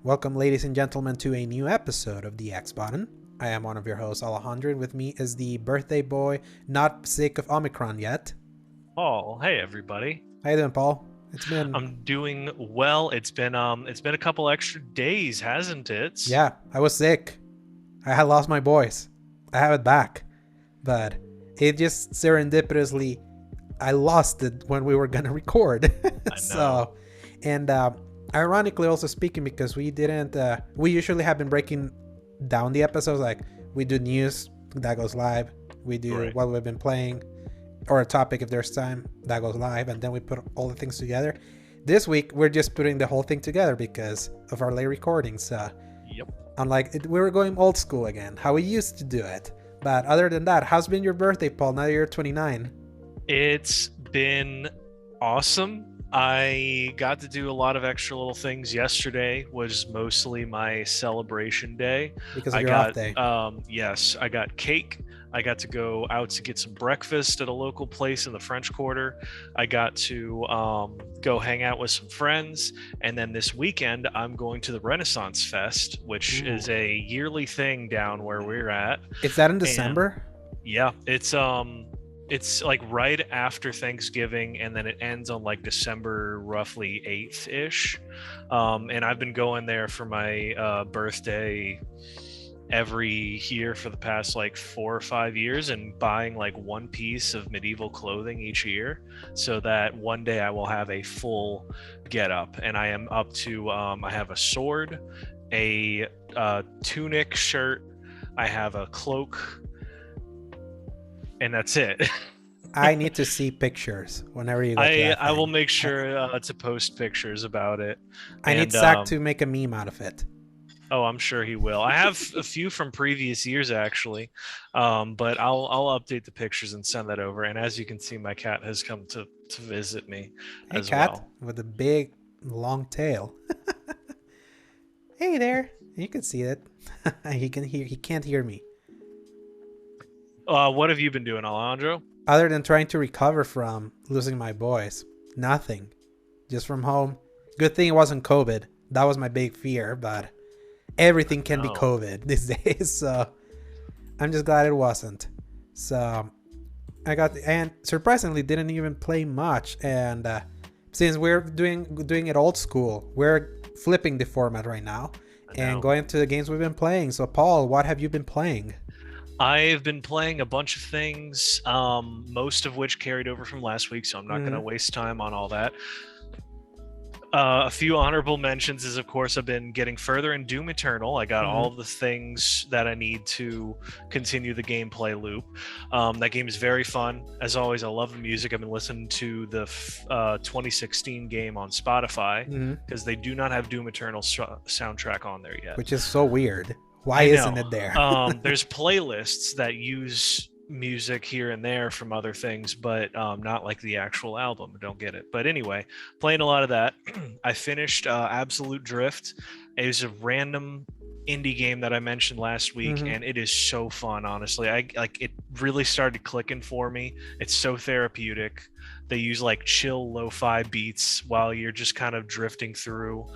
Welcome, ladies and gentlemen, to a new episode of the X Button. I am one of your hosts, Alejandro, and with me is the birthday boy, not sick of Omicron yet. Paul, hey everybody. How you doing, Paul? It's been... I'm doing well. It's been a couple extra days, hasn't it? Yeah, I was sick. I had lost my voice. I have it back. But it just serendipitously, I lost it when we were gonna record. I know. Ironically also speaking, because we didn't, we usually have been breaking down the episodes, like we do news, that goes live. We do what we've been playing, or a topic if there's time, that goes live, and then we put all the things together. This week, we're just putting the whole thing together because of our late recordings. Yep. We were going old school again, how we used to do it. But other than that, how's been your birthday, Paul? Now you're 29. It's been awesome. I got to do a lot of extra little things. Yesterday was mostly my celebration day. Because of your off day. Yes, I got cake. I got to go out to get some breakfast at a local place in the French Quarter. I got to go hang out with some friends. And then this weekend, I'm going to the Renaissance Fest, which is a yearly thing down where we're at. Is that in December? And, yeah, it's like right after Thanksgiving, and then it ends on like December roughly 8th-ish. And I've been going there for my birthday every year for the past like 4 or 5 years, and buying like one piece of medieval clothing each year so that one day I will have a full get up. And I am up to I have a sword, a tunic shirt, I have a cloak, and that's it. I need to see pictures whenever you go to that I thing. will make sure to post pictures about it. I need Zach to make a meme out of it. Oh, I'm sure he will. I have a few from previous years, actually, but I'll update the pictures and send that over. And as you can see, my cat has come to visit me as cat well. With a big, long tail. Hey there. You can see it. He can't hear me. What have you been doing, Alejandro? Other than trying to recover from losing my voice, nothing. Just from home. Good thing it wasn't COVID. That was my big fear, but everything can be COVID these days, so I'm just glad it wasn't. So and surprisingly didn't even play much. And since we're doing it old school, we're flipping the format right now and going to the games we've been playing. So Paul, what have you been playing? I've been playing a bunch of things, most of which carried over from last week, so I'm not going to waste time on all that. A few honorable mentions is, of course, I've been getting further in Doom Eternal. I got all the things that I need to continue the gameplay loop. That game is very fun. As always, I love the music. I've been listening to the 2016 game on Spotify because they do not have Doom Eternal soundtrack on there yet. Which is so weird. Why isn't it there? There's playlists that use music here and there from other things, but not like the actual album. I don't get it. But anyway, playing a lot of that. I finished Absolute Drift. It was a random indie game that I mentioned last week, and it is so fun, honestly. It really started clicking for me. It's so therapeutic. They use like chill lo-fi beats while you're just kind of drifting through,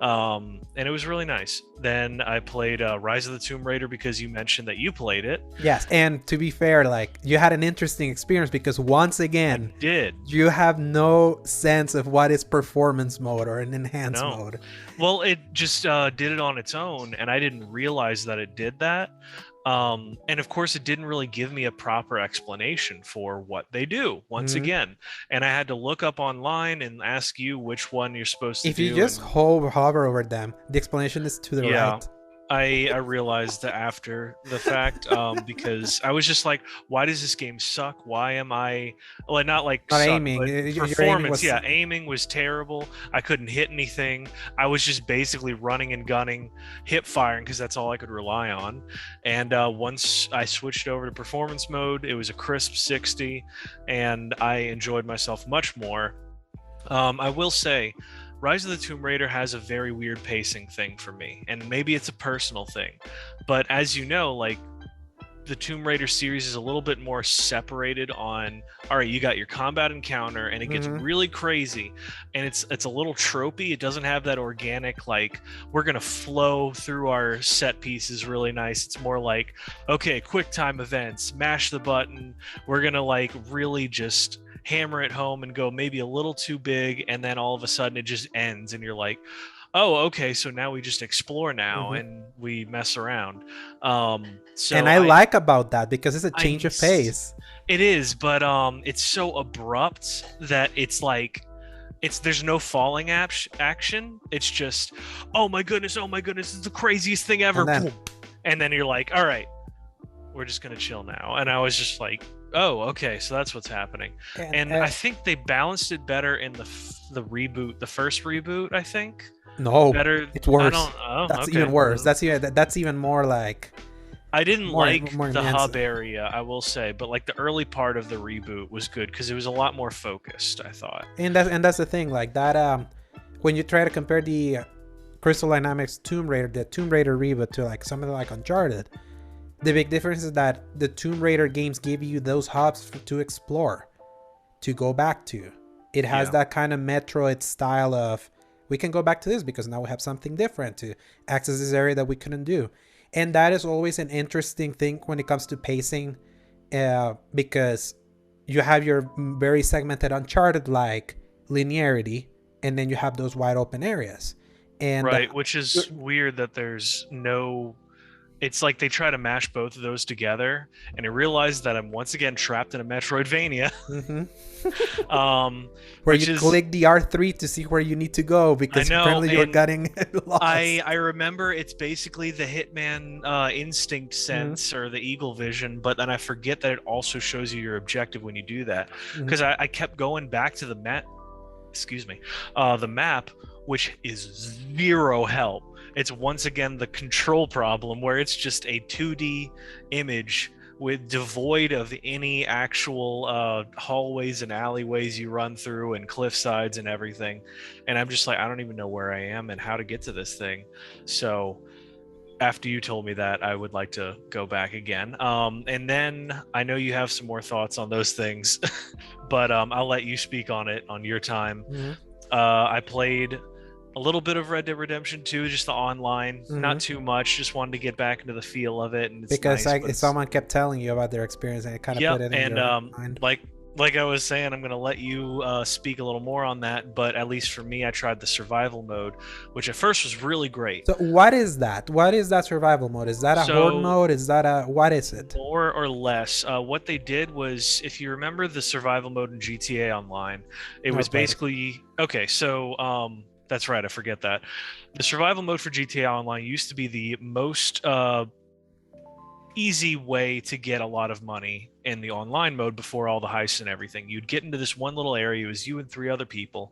and it was really nice. Then I played Rise of the Tomb Raider because you mentioned that you played it. Yes, and to be fair, like, you had an interesting experience because once again, you have no sense of what is performance mode or an enhanced mode. Well, it just did it on its own, and I didn't realize that it did that. And of course, it didn't really give me a proper explanation for what they do once again. And I had to look up online and ask you which one you're supposed to do. If you just hover over them, the explanation is to the right. I realized that after the fact, because I was just like, why does this game suck? Why am I not aiming? Performance, aiming was terrible. I couldn't hit anything. I was just basically running and gunning, hip firing, because that's all I could rely on. And once I switched over to performance mode, it was a crisp 60, and I enjoyed myself much more. I will say, Rise of the Tomb Raider has a very weird pacing thing for me, and maybe it's a personal thing, but as you know, like, the Tomb Raider series is a little bit more separated on, all right, you got your combat encounter and it gets really crazy, and it's a little tropey. It doesn't have that organic, like, we're gonna flow through our set pieces really nice. It's more like, okay, quick time events, mash the button, we're gonna like really just hammer it home and go maybe a little too big, and then all of a sudden it just ends and you're like, oh, okay, so now we just explore now and we mess around. So and I like about that because it's a change of pace. It is, but it's so abrupt that it's like, there's no falling action. It's just, oh my goodness, it's the craziest thing ever. And then you're like, all right, we're just gonna chill now. And I was just like, oh, okay, so that's what's happening. And I think they balanced it better in the reboot, the first reboot, I think. No, better. It's worse. That's even worse. That's even more like. I didn't like the hub area, I will say, but like the early part of the reboot was good because it was a lot more focused, I thought. And that's the thing, like that. When you try to compare the Crystal Dynamics Tomb Raider, the Tomb Raider reboot to like something like Uncharted, the big difference is that the Tomb Raider games give you those hubs to explore, to go back to. It has that kind of Metroid style of, we can go back to this because now we have something different to access this area that we couldn't do. And that is always an interesting thing when it comes to pacing, because you have your very segmented Uncharted like linearity, and then you have those wide open areas. And right, which is weird that there's no. It's like they try to mash both of those together, and I realized that I'm once again trapped in a Metroidvania. Where you click the R3 to see where you need to go because apparently you're getting lost. I remember it's basically the Hitman instinct sense or the eagle vision, but then I forget that it also shows you your objective when you do that. Because I kept going back to the map, which is zero help. It's once again the control problem where it's just a 2D image with devoid of any actual hallways and alleyways you run through and cliff sides and everything. And I'm just like, I don't even know where I am and how to get to this thing. So after you told me that, I would like to go back again. And then I know you have some more thoughts on those things, but I'll let you speak on it on your time. I played a little bit of Red Dead Redemption 2, just the online, not too much. Just wanted to get back into the feel of it, and it's because nice, someone kept telling you about their experience, and it kind of put it in your mind. Like I was saying, I'm going to let you speak a little more on that. But at least for me, I tried the survival mode, which at first was really great. So what is that? What is that survival mode? Is that a horde mode? Is that what is it? More or less. What they did was, if you remember the survival mode in GTA Online, it was basically okay. So that's right. I forget that. The survival mode for GTA Online used to be the most easy way to get a lot of money in the online mode before all the heists and everything. You'd get into this one little area. It was you and 3 other people,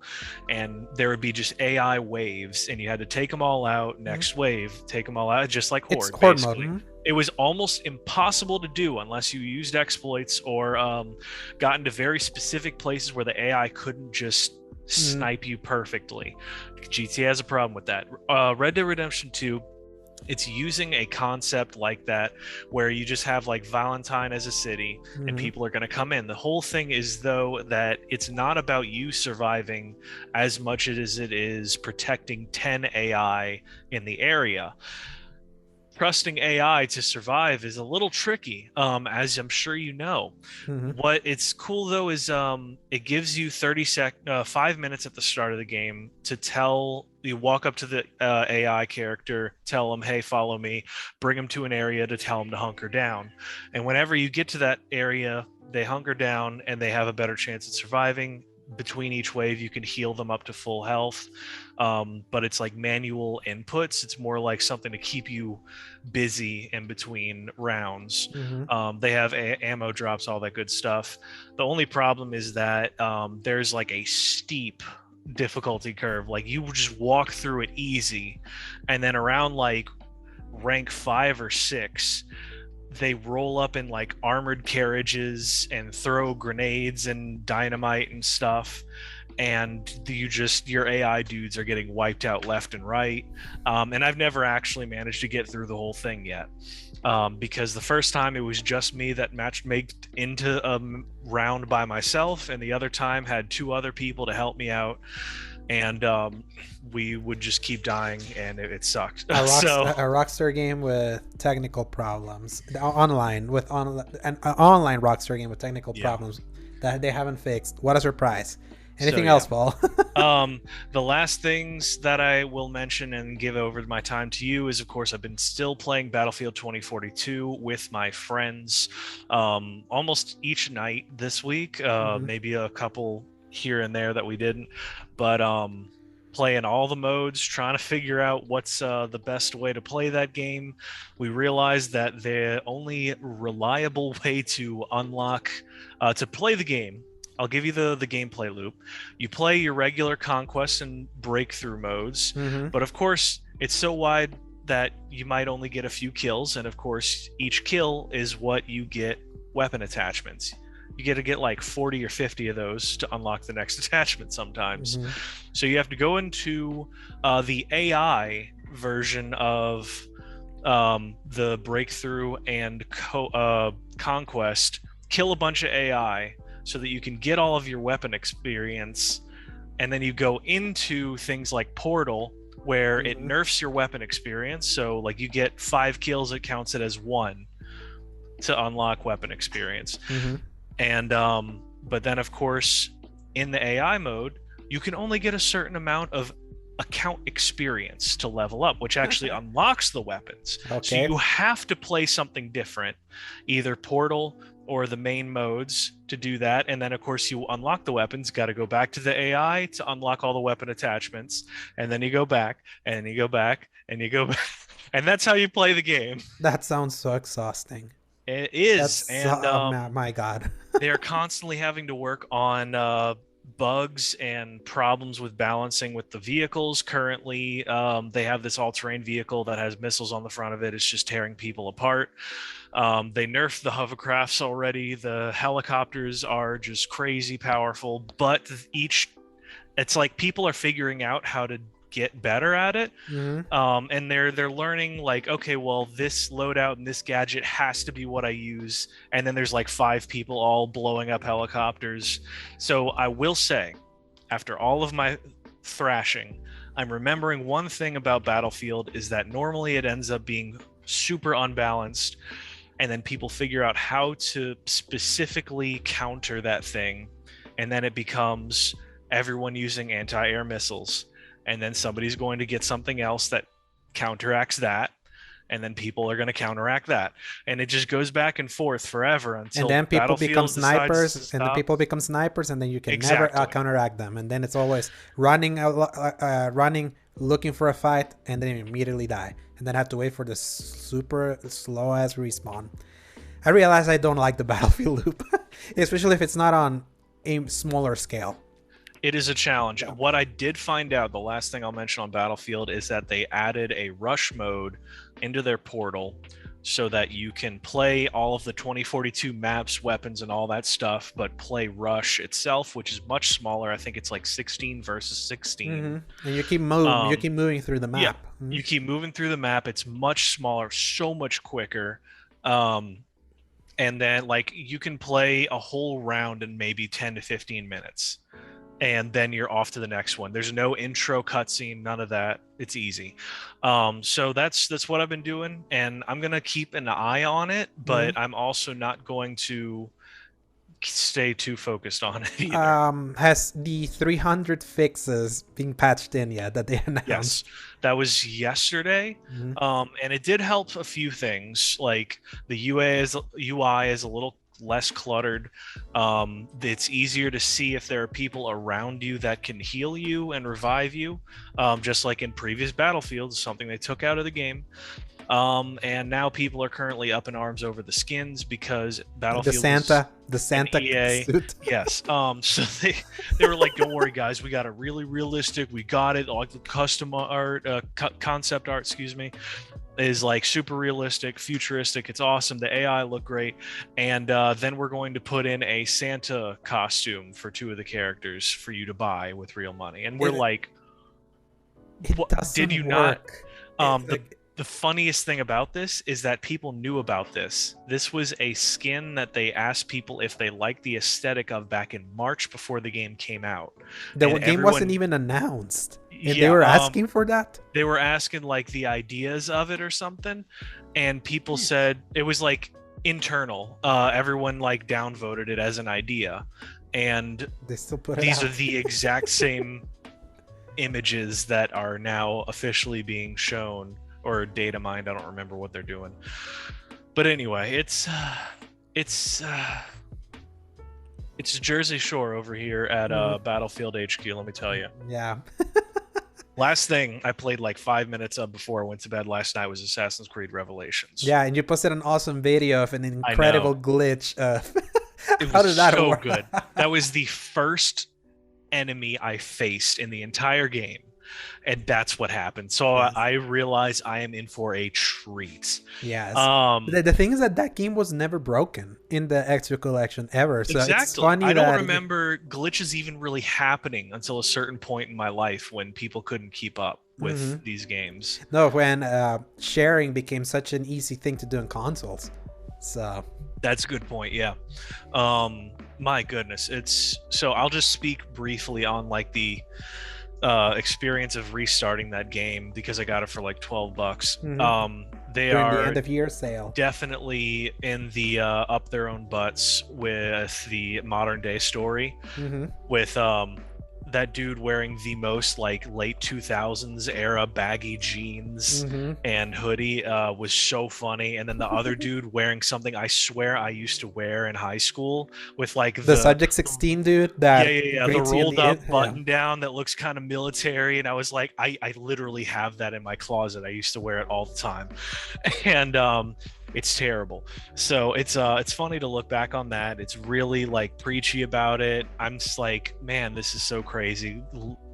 and there would be just AI waves, and you had to take them all out. Next wave, take them all out, just like Horde. It's Horde mode. It was almost impossible to do unless you used exploits or got into very specific places where the AI couldn't just snipe you perfectly. GTA has a problem with that. Red Dead Redemption 2, it's using a concept like that where you just have like Valentine as a city and people are going to come in. The whole thing is though that it's not about you surviving as much as it is protecting 10 AI in the area. Trusting AI to survive is a little tricky, as I'm sure you know. What it's cool though is it gives you 5 minutes at the start of the game to you walk up to the AI character, tell them, hey, follow me, bring them to an area to tell them to hunker down. And whenever you get to that area, they hunker down and they have a better chance at surviving. Between each wave, you can heal them up to full health, but it's like manual inputs. It's more like something to keep you busy in between rounds. They have ammo drops, all that good stuff. The only problem is that there's like a steep difficulty curve. Like you just walk through it easy, and then around like rank 5 or 6, they roll up in like armored carriages and throw grenades and dynamite and stuff. and your AI dudes are getting wiped out left and right. And I've never actually managed to get through the whole thing yet, because the first time it was just me that matchmaked into a round by myself, and the other time had 2 other people to help me out, and we would just keep dying, and it sucked. A Rockstar game with technical problems, an online Rockstar game with technical problems that they haven't fixed. What a surprise! Anything else, Paul? The last things that I will mention and give over my time to you is, of course, I've been still playing Battlefield 2042 with my friends almost each night this week. Maybe a couple here and there that we didn't, but playing all the modes, trying to figure out what's the best way to play that game. We realized that the only reliable way to unlock to play the game, I'll give you the gameplay loop. You play your regular conquest and breakthrough modes, but of course it's so wide that you might only get a few kills, and of course each kill is what you get weapon attachments. You get to get like 40 or 50 of those to unlock the next attachment sometimes. So you have to go into the AI version of the breakthrough and conquest, kill a bunch of AI so that you can get all of your weapon experience, and then you go into things like Portal, where it nerfs your weapon experience. So like you get 5 kills, it counts it as 1 to unlock weapon experience. And but then of course in the AI mode you can only get a certain amount of account experience to level up, which actually unlocks the weapons. So you have to play something different, either Portal or the main modes, to do that. And then of course you unlock the weapons, got to go back to the AI to unlock all the weapon attachments, and then you go back and you go back and you go back and that's how you play the game. That sounds so exhausting. It is. My God. They're constantly having to work on bugs and problems with balancing with the vehicles. Currently, they have this all-terrain vehicle that has missiles on the front of it. It's just tearing people apart. They nerfed the hovercrafts already. The helicopters are just crazy powerful, but it's like people are figuring out how to get better at it. And they're learning, like, okay, well, this loadout and this gadget has to be what I use, and then there's like 5 people all blowing up helicopters. So I will say, after all of my thrashing, I'm remembering one thing about Battlefield is that normally it ends up being super unbalanced, and then people figure out how to specifically counter that thing, and then it becomes everyone using anti-air missiles, and then somebody's going to get something else that counteracts that, and then people are going to counteract that, and it just goes back and forth forever until and then people become snipers, and then people become snipers, and then you can never counteract them, and then it's always running looking for a fight, and then you immediately die, and then have to wait for the super slow ass respawn. I realize I don't like the Battlefield loop, especially if it's not on a smaller scale. It is a challenge. What I did find out, the last thing I'll mention on Battlefield, is that they added a rush mode into their Portal so that you can play all of the 2042 maps, weapons, and all that stuff, but play Rush itself, which is much smaller. I think it's like 16 versus 16. And you keep moving. You keep moving through the map. Yeah, you keep moving through the map. It's much smaller, so much quicker. And then like you can play a whole round in maybe 10 to 15 minutes. And then you're off to the next one. There's no intro cutscene, none of that. It's easy. So that's what I've been doing, and I'm gonna keep an eye on it, but I'm also not going to stay too focused on it either. Has the 300 fixes been patched in yet that they announced? Yes, that was yesterday. And it did help a few things, like the UI is a little less cluttered. It's easier to see if there are people around you that can heal you and revive you, just like in previous Battlefields, something they took out of the game. And now people are currently up in arms over the skins because Battlefield the Santa EA suit. Yes. So they were like, don't worry guys, we got a really realistic, we got it, like the custom art, concept art, excuse me. is like super realistic, futuristic. It's awesome. The AI look great. And then we're going to put in a Santa costume for 2 of the characters for you to buy with real money. And we're like, It what, did doesn't you not? work. The funniest thing about this is that people knew about this. This was a skin that they asked people if they liked the aesthetic of back in March before the game came out. The And game wasn't even announced, and they yeah, were asking for that. they were asking like the ideas of it or something, and people said it was like internal. Everyone like downvoted it as an idea, and They still put it these out. are the exact same images that are now officially being shown or data mined. I don't remember what they're doing, but anyway, it's Jersey Shore over here at Battlefield HQ. Let me tell you. Yeah. Last thing I played like 5 minutes of before I went to bed last night was Assassin's Creed Revelations. Yeah, and you posted an awesome video of an incredible glitch of It how was did that so work? good. That was the first enemy I faced in the entire game, and that's what happened. So Yes. I realize I am in for a treat. Yes. Um, The thing is that game was never broken in the extra collection ever. So it's exactly. funny I don't that remember glitches even really happening until a certain point in my life when people couldn't keep up with these games. no, when sharing became such an easy thing to do in consoles. So That's a good point. Yeah. My goodness. So I'll just speak briefly on like the experience of restarting that game because I got it for like $12. They during are the end of year sale. definitely in the up their own butts with the modern day story with that dude wearing the most like late 2000s era baggy jeans and hoodie was so funny, and then the other dude wearing something I swear I used to wear in high school with like The Subject 16 dude that the greets you in rolled up yeah. button down that looks kind of military, and I was like, I literally have that in my closet. I used to wear it all the time, and it's terrible. So it's funny to look back on that. It's really like preachy about it. I'm just like, man, this is so crazy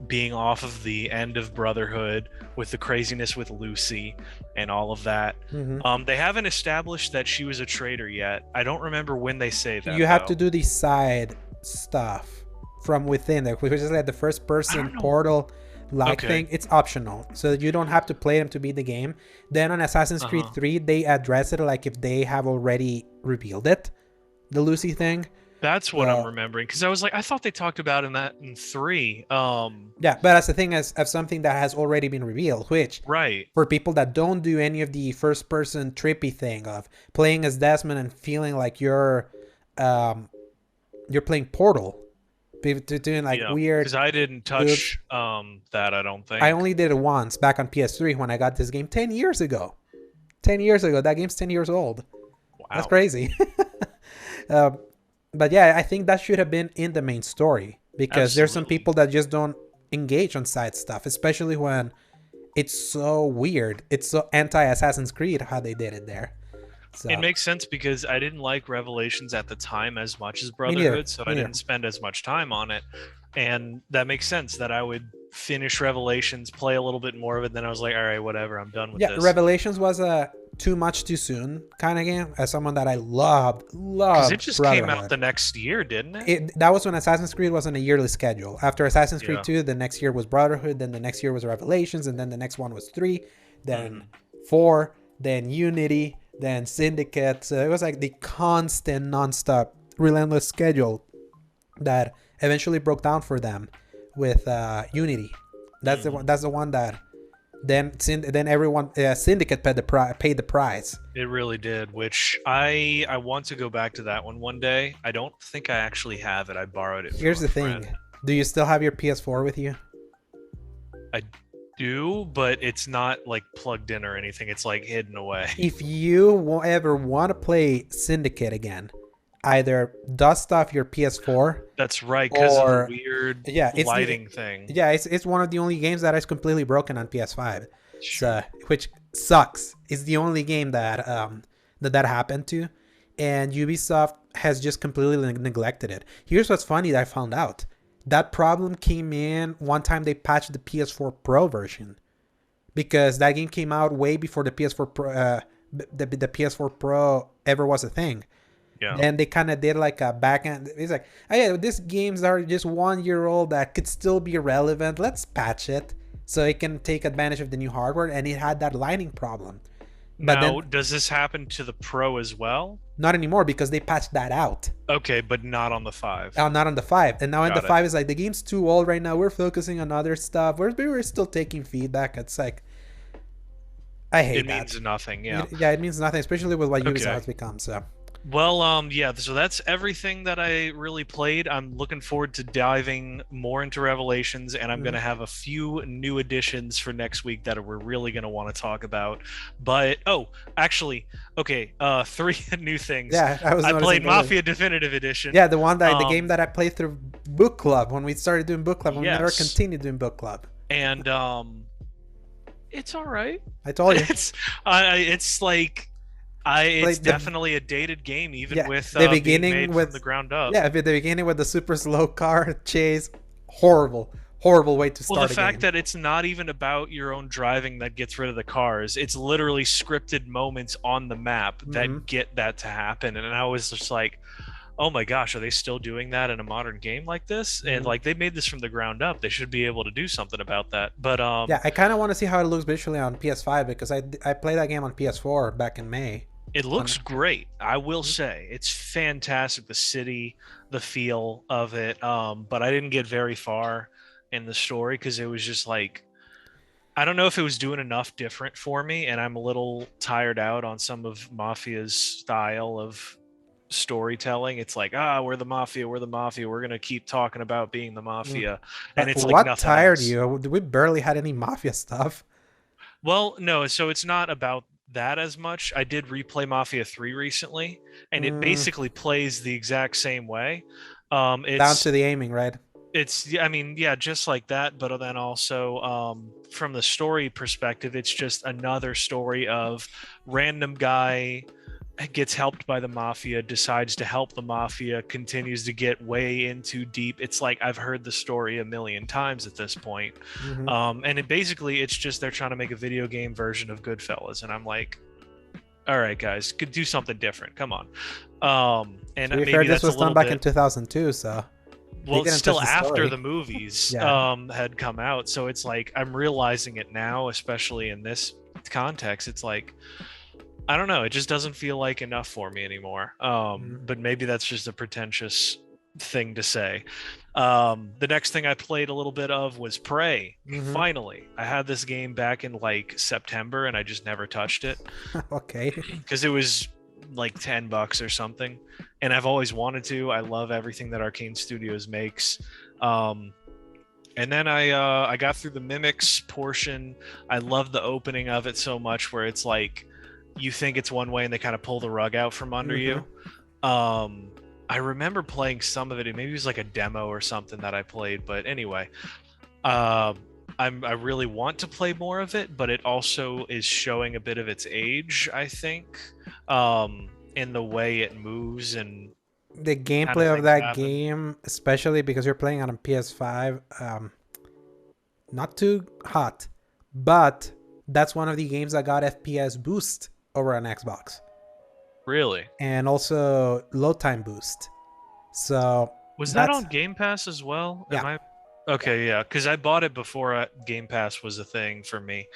being off of the end of Brotherhood with the craziness with Lucy and all of that. They haven't established that she was a traitor yet. I don't remember when they say that. You have to do the side stuff from within there, which is like the first person portal thing. It's optional, so you don't have to play them to beat the game. Then on Assassin's Creed 3 they address it like if they have already revealed it, the Lucy thing. That's what I'm remembering, because I was like, I thought they talked about in 3. Yeah, but that's the thing, as something that has already been revealed, which for people that don't do any of the first person trippy thing of playing as Desmond and feeling like you're playing Portal, doing like weird, because I didn't touch that. I don't think I only did it once back on PS3 when I got this game 10 years ago. That game's 10 years old. Wow, that's crazy. But yeah, I think that should have been in the main story, because there's some people that just don't engage on side stuff, especially when it's so weird. It's so anti-Assassin's Creed how they did it there. So it makes sense, because I didn't like Revelations at the time as much as Brotherhood, so I didn't spend as much time on it. And that makes sense that I would finish Revelations, play a little bit more of it, then I was like, all right, whatever, I'm done with this. Yeah, Revelations was a too much too soon kind of game. As someone that I loved, because it just came out the next year, didn't it? That was when Assassin's Creed was on a yearly schedule. After Assassin's Creed 2, the next year was Brotherhood, then the next year was Revelations, and then the next one was 3, then 4, then Unity, then Syndicate. So it was like the constant, non-stop, relentless schedule that eventually broke down for them with Unity. That's the one. That's the one that then everyone Syndicate paid the price. It really did, which I want to go back to that one day. I don't think I actually have it. I borrowed it. Here's the thing: do you still have your PS4 with you? I do, but it's not like plugged in or anything. It's like hidden away. If you ever want to play Syndicate again, either dust off your PS4. That's right, because of the weird lighting thing. Yeah, it's one of the only games that is completely broken on PS5, which sucks. It's the only game that that happened to, and Ubisoft has just completely neglected it. Here's what's funny that I found out. That problem came in one time they patched the PS4 Pro version, because that game came out way before the PS4 Pro, the PS4 Pro ever was a thing. Yeah. Then they kind of did like a back end. It's like, oh yeah, these games are just 1 year old that could still be relevant. Let's patch it so it can take advantage of the new hardware. And it had that lighting problem. But now, then, does this happen to the Pro as well? not anymore because they patched that out. Okay, but not on the 5. Not on the 5. And now in Got the it. 5 is like, the game's too old right now. We're focusing on other stuff. We're still taking feedback. It's like, I hate It that. means nothing, yeah. It means nothing, especially with what Ubisoft Okay. has become. So. Well, yeah, so that's everything that I really played. I'm looking forward to diving more into Revelations, and I'm going to have a few new additions for next week that we're really going to want to talk about. But, actually, okay, 3 new things. Yeah, I played Mafia Definitive Edition. Yeah, the game that I played through book club when we started doing book club. We never continued doing book club. And it's all right. I told you. It's like it's definitely a dated game, even with the beginning being made with from the ground up. Yeah, the beginning with the super slow car chase, horrible way to start. Well, the fact that it's not even about your own driving that gets rid of the cars; it's literally scripted moments on the map that get that to happen. And I was just like, "Oh my gosh, are they still doing that in a modern game like this?" And like they made this from the ground up, they should be able to do something about that. But yeah, I kind of want to see how it looks visually on PS5 because I played that game on PS4 back in May. It looks great. I will say it's fantastic. The city, the feel of it. But I didn't get very far in the story because it was just like, I don't know if it was doing enough different for me, and I'm a little tired out on some of Mafia's style of storytelling. It's like, we're the Mafia. We're gonna keep talking about being the Mafia, and it's like nothing tired else. you? We barely had any Mafia stuff. Well, no. So it's not about that as much. I did replay Mafia 3 recently, and it basically plays the exact same way. It's down to the aiming, right? It's, I mean, yeah, just like that, but then also from the story perspective, it's just another story of random guy gets helped by the Mafia, decides to help the Mafia, continues to get way into deep. It's like I've heard the story a million times at this point. And it's just they're trying to make a video game version of Goodfellas, and I'm like, all right, guys, could do something different. Come on. And to be maybe fair, this that's was done back in 2002, so. Well, it's still after the movies had come out, so it's like I'm realizing it now, especially in this context. It's like, I don't know, it just doesn't feel like enough for me anymore. But maybe that's just a pretentious thing to say. The next thing I played a little bit of was Prey. Finally, I had this game back in like September, and I just never touched it. Okay. Because it was like $10 or something, and I've always wanted to. I love everything that Arcane Studios makes. And then I got through the Mimics portion. I love the opening of it so much, where it's like you think it's one way and they kind of pull the rug out from under you. I remember playing some of it, and maybe it was like a demo or something that I played, but anyway, I really want to play more of it, but it also is showing a bit of its age, I think, in the way it moves and the gameplay of that game, especially because you're playing on a PS5, not too hot, but that's one of the games that got FPS boost over on Xbox. Really? And also load time boost. So was that on Game Pass as well? Yeah. Okay, yeah, because I bought it before Game Pass was a thing for me.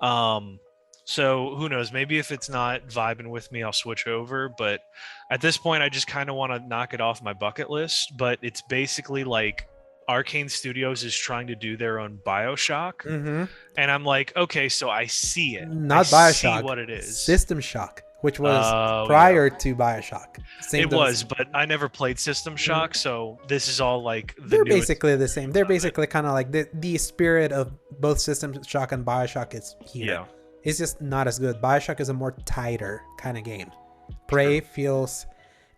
So who knows? Maybe if it's not vibing with me, I'll switch over. But at this point, I just kind of want to knock it off my bucket list. But it's basically like Arcane Studios is trying to do their own BioShock, and I'm like, okay, so I see it. Not BioShock. See what it is. System Shock, which was prior to BioShock. It was, but I never played System Shock, so this is all like they're basically the same. They're basically kind of like the spirit of both System Shock and BioShock is here. Yeah. It's just not as good. BioShock is a more tighter kind of game. Prey feels...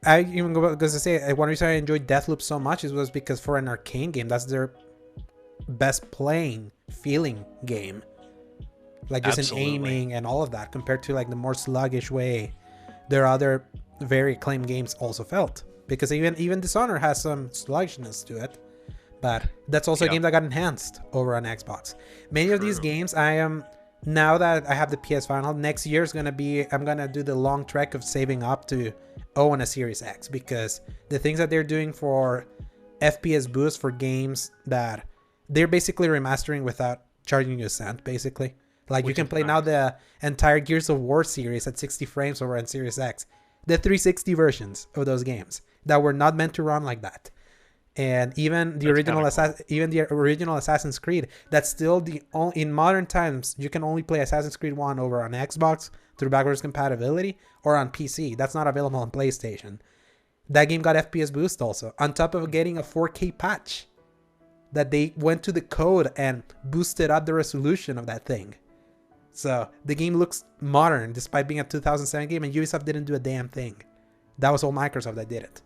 I even go because I say one reason I enjoyed Deathloop so much was because for an Arcane game, that's their best playing feeling game. Like just in aiming and all of that, compared to like the more sluggish way their other very acclaimed games also felt. Because even Dishonored has some sluggishness to it, but that's also a game that got enhanced over on Xbox. Many of these games I am now that I have the PS Final, next year is gonna be, I'm gonna do the long trek of saving up to own a Series X, because the things that they're doing for FPS boost for games that they're basically remastering without charging you a cent, basically. Like, you can play now the entire Gears of War series at 60 frames over on Series X, the 360 versions of those games that were not meant to run like that. And even the original Assassin's Creed, that's still the only, in modern times, you can only play Assassin's Creed 1 over on Xbox through backwards compatibility or on PC. That's not available on PlayStation. That game got FPS boost also, on top of getting a 4K patch that they went to the code and boosted up the resolution of that thing. So the game looks modern despite being a 2007 game, and Ubisoft didn't do a damn thing. That was all Microsoft that did it.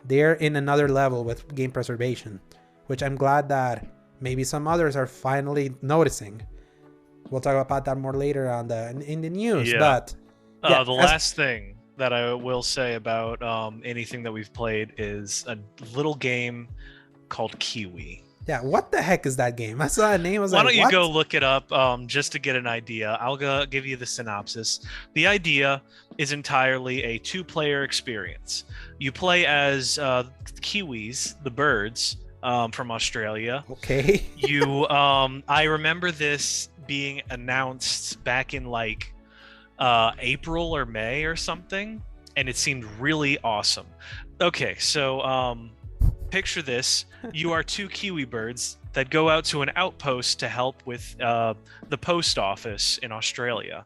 They're in another level with game preservation, which I'm glad that maybe some others are finally noticing. We'll talk about that more later on in the news. Yeah. But yeah, last thing that I will say about anything that we've played is a little game called Kiwi. Yeah, what the heck is that game? I saw a name. Why don't you go look it up just to get an idea? I'll give you the synopsis. The idea is entirely a 2-player experience. You play as kiwis, the birds from Australia. Okay. I remember this being announced back in like April or May or something, and it seemed really awesome. Okay, so picture this. You are 2 kiwi birds that go out to an outpost to help with the post office in Australia.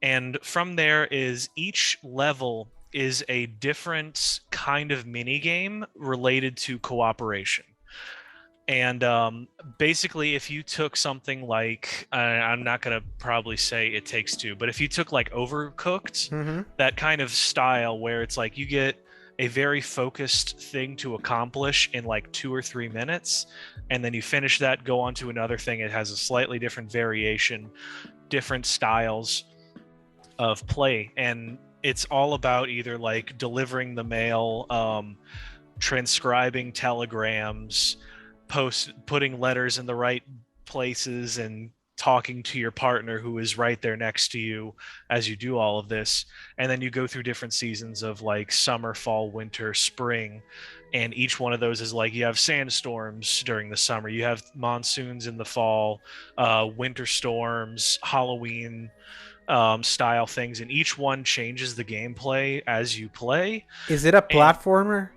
And from there is each level is a different kind of mini game related to cooperation. And basically, if you took something like, I'm not going to probably say It Takes Two, but if you took like Overcooked, that kind of style where it's like you get a very focused thing to accomplish in like 2 or 3 minutes, and then you finish that, go on to another thing. It has a slightly different variation, different styles of play, and it's all about either like delivering the mail, transcribing telegrams, putting letters in the right places, and talking to your partner who is right there next to you as you do all of this. And then you go through different seasons of like summer, fall, winter, spring, and each one of those is like, you have sandstorms during the summer, you have monsoons in the fall, winter storms, Halloween style things, and each one changes the gameplay as you play. Is it a platformer?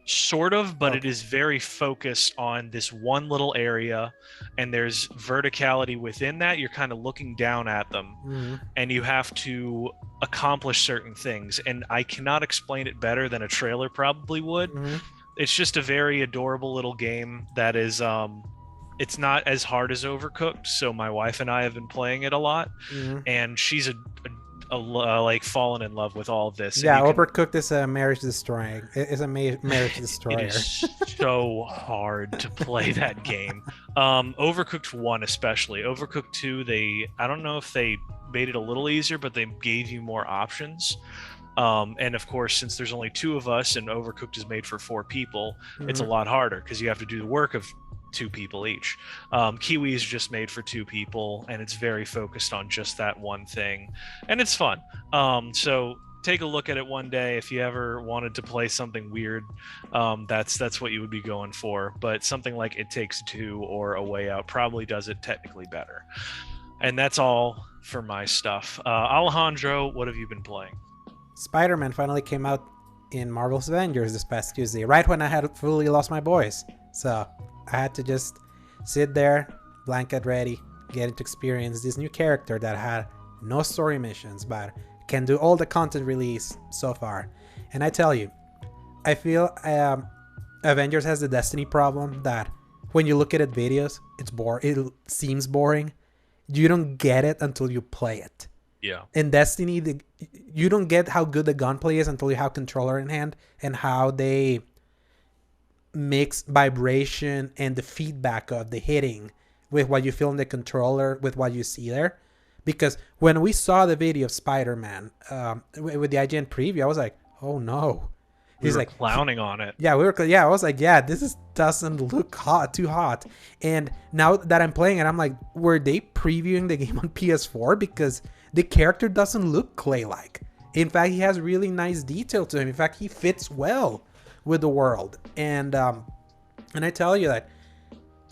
Sort of, but okay. It is very focused on this one little area, and there's verticality within that. You're kind of looking down at them, and you have to accomplish certain things, and I cannot explain it better than a trailer probably would. It's just a very adorable little game that is it's not as hard as Overcooked, so my wife and I have been playing it a lot, and she's like fallen in love with all of this. Yeah, Overcooked is a marriage destroying. It's a marriage destroyer. It is so hard to play that game. Overcooked 1 especially. Overcooked 2, I don't know if they made it a little easier, but they gave you more options. And of course, since there's only 2 of us and Overcooked is made for 4 people, it's a lot harder because you have to do the work of 2 people each. Kiwi is just made for 2 people, and it's very focused on just that one thing, and it's fun. So take a look at it one day if you ever wanted to play something weird. That's what you would be going for. But something like It Takes Two or A Way Out probably does it technically better. And that's all for my stuff. Alejandro, what have you been playing? Spider-Man finally came out in Marvel's Avengers this past Tuesday, right when I had fully lost my boys. So I had to just sit there, blanket ready, getting to experience this new character that had no story missions, but can do all the content release so far. And I tell you, I feel Avengers has the Destiny problem that when you look at it videos, it seems boring. You don't get it until you play it. Yeah. In Destiny, you don't get how good the gunplay is until you have controller in hand, and how they mix vibration and the feedback of the hitting with what you feel in the controller with what you see there. Because when we saw the video of Spider-Man with the IGN preview, I was like, oh no, We He's were like clowning on it. yeah, I was like, yeah, doesn't look too hot. And now that I'm playing it, I'm like, were they previewing the game on PS4? Because the character doesn't look clay-like. In fact, he has really nice detail to him. In fact, he fits well with the world. And I tell you that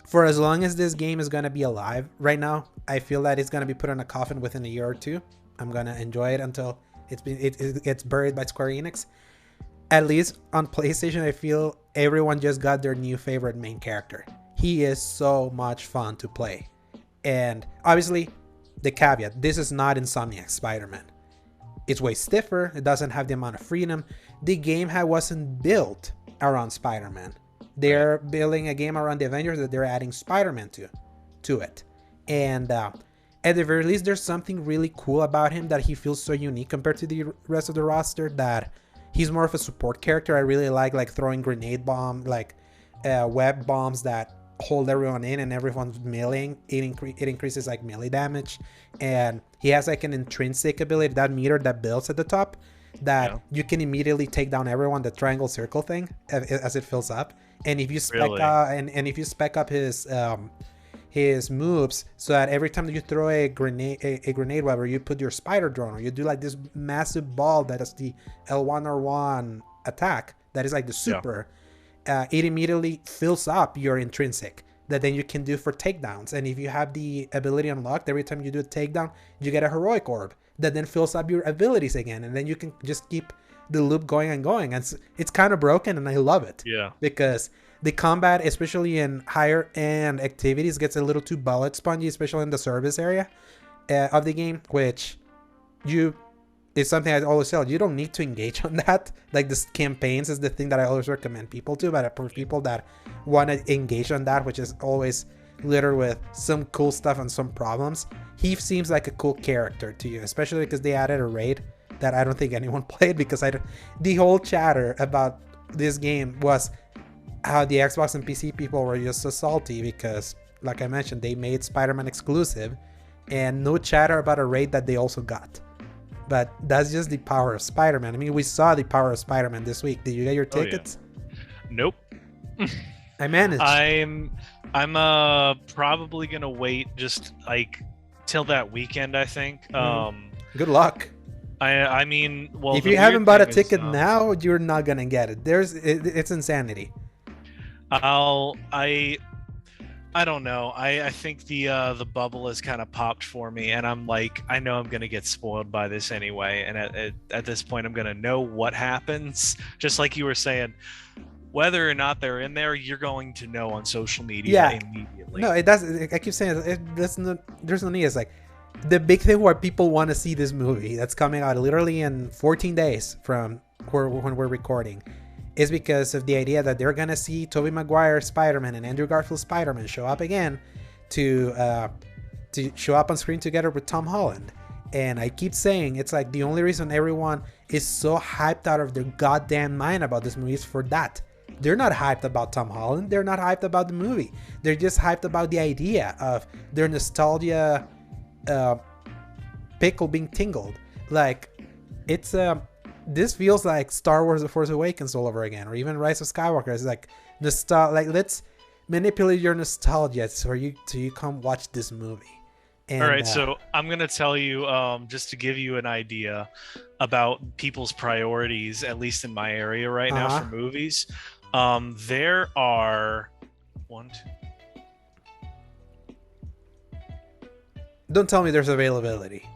for as long as this game is gonna be alive right now, I feel that it's gonna be put in a coffin within a year or two. I'm gonna enjoy it until it gets buried by Square Enix. At least on PlayStation, I feel everyone just got their new favorite main character. He is so much fun to play. And obviously, the caveat, this is not Insomniac Spider-Man. It's way stiffer. It doesn't have the amount of freedom. The game wasn't built around Spider-Man. They're building a game around the Avengers that they're adding Spider-Man to it. And at the very least, there's something really cool about him that he feels so unique compared to the rest of the roster that he's more of a support character. I really like throwing grenade bomb, web bombs that hold everyone in and everyone's milling. It increases like melee damage. And he has like an intrinsic ability, that meter that builds at the top, that you can immediately take down everyone, the triangle circle thing, as it fills up. And if you spec and if you spec up his moves so that every time you throw a grenade web, you put your spider drone, or you do like this massive ball that is the L1R1 attack, that is like the super, it immediately fills up your intrinsic that then you can do for takedowns. And if you have the ability unlocked, every time you do a takedown, you get a heroic orb that then fills up your abilities again, and then you can just keep the loop going and going. And it's kind of broken, and I love it. Yeah, because the combat, especially in higher end activities, gets a little too bullet spongy, especially in the service area of the game, which it's something I always tell you don't need to engage on that. Like, the campaigns is the thing that I always recommend people to, but for people that want to engage on that, which is always littered with some cool stuff and some problems, he seems like a cool character to you, especially because they added a raid that I don't think anyone played, because the whole chatter about this game was how the Xbox and PC people were just so salty because, like I mentioned, they made Spider-Man exclusive, and no chatter about a raid that they also got. But that's just the power of Spider-Man. I mean, we saw the power of Spider-Man this week. Did you get your tickets? Nope. I managed. I'm probably gonna wait just like till that weekend, I think. Good luck. I mean, well, if you haven't bought a ticket now, you're not gonna get it. It's insanity. I don't know. I think the bubble has kind of popped for me, and I'm like, I know I'm gonna get spoiled by this anyway. And at this point, I'm gonna know what happens. Just like you were saying, whether or not they're in there, you're going to know on social media immediately. No, it does. I keep saying there's no need. It's like the big thing where people want to see this movie that's coming out literally in 14 days from when we're recording, is because of the idea that they're gonna see Tobey Maguire Spider-Man and Andrew Garfield Spider-Man show up again to show up on screen together with Tom Holland. And I keep saying, it's like the only reason everyone is so hyped out of their goddamn mind about this movie is for that. They're not hyped about Tom Holland. They're not hyped about the movie. They're just hyped about the idea of their nostalgia pickle being tingled. Like, it's this feels like Star Wars: The Force Awakens all over again, or even Rise of Skywalker. It's like let's manipulate your nostalgia so you come watch this movie. And, all right, so I'm gonna tell you, just to give you an idea about people's priorities, at least in my area right now for movies. There are one, two. Don't tell me there's availability.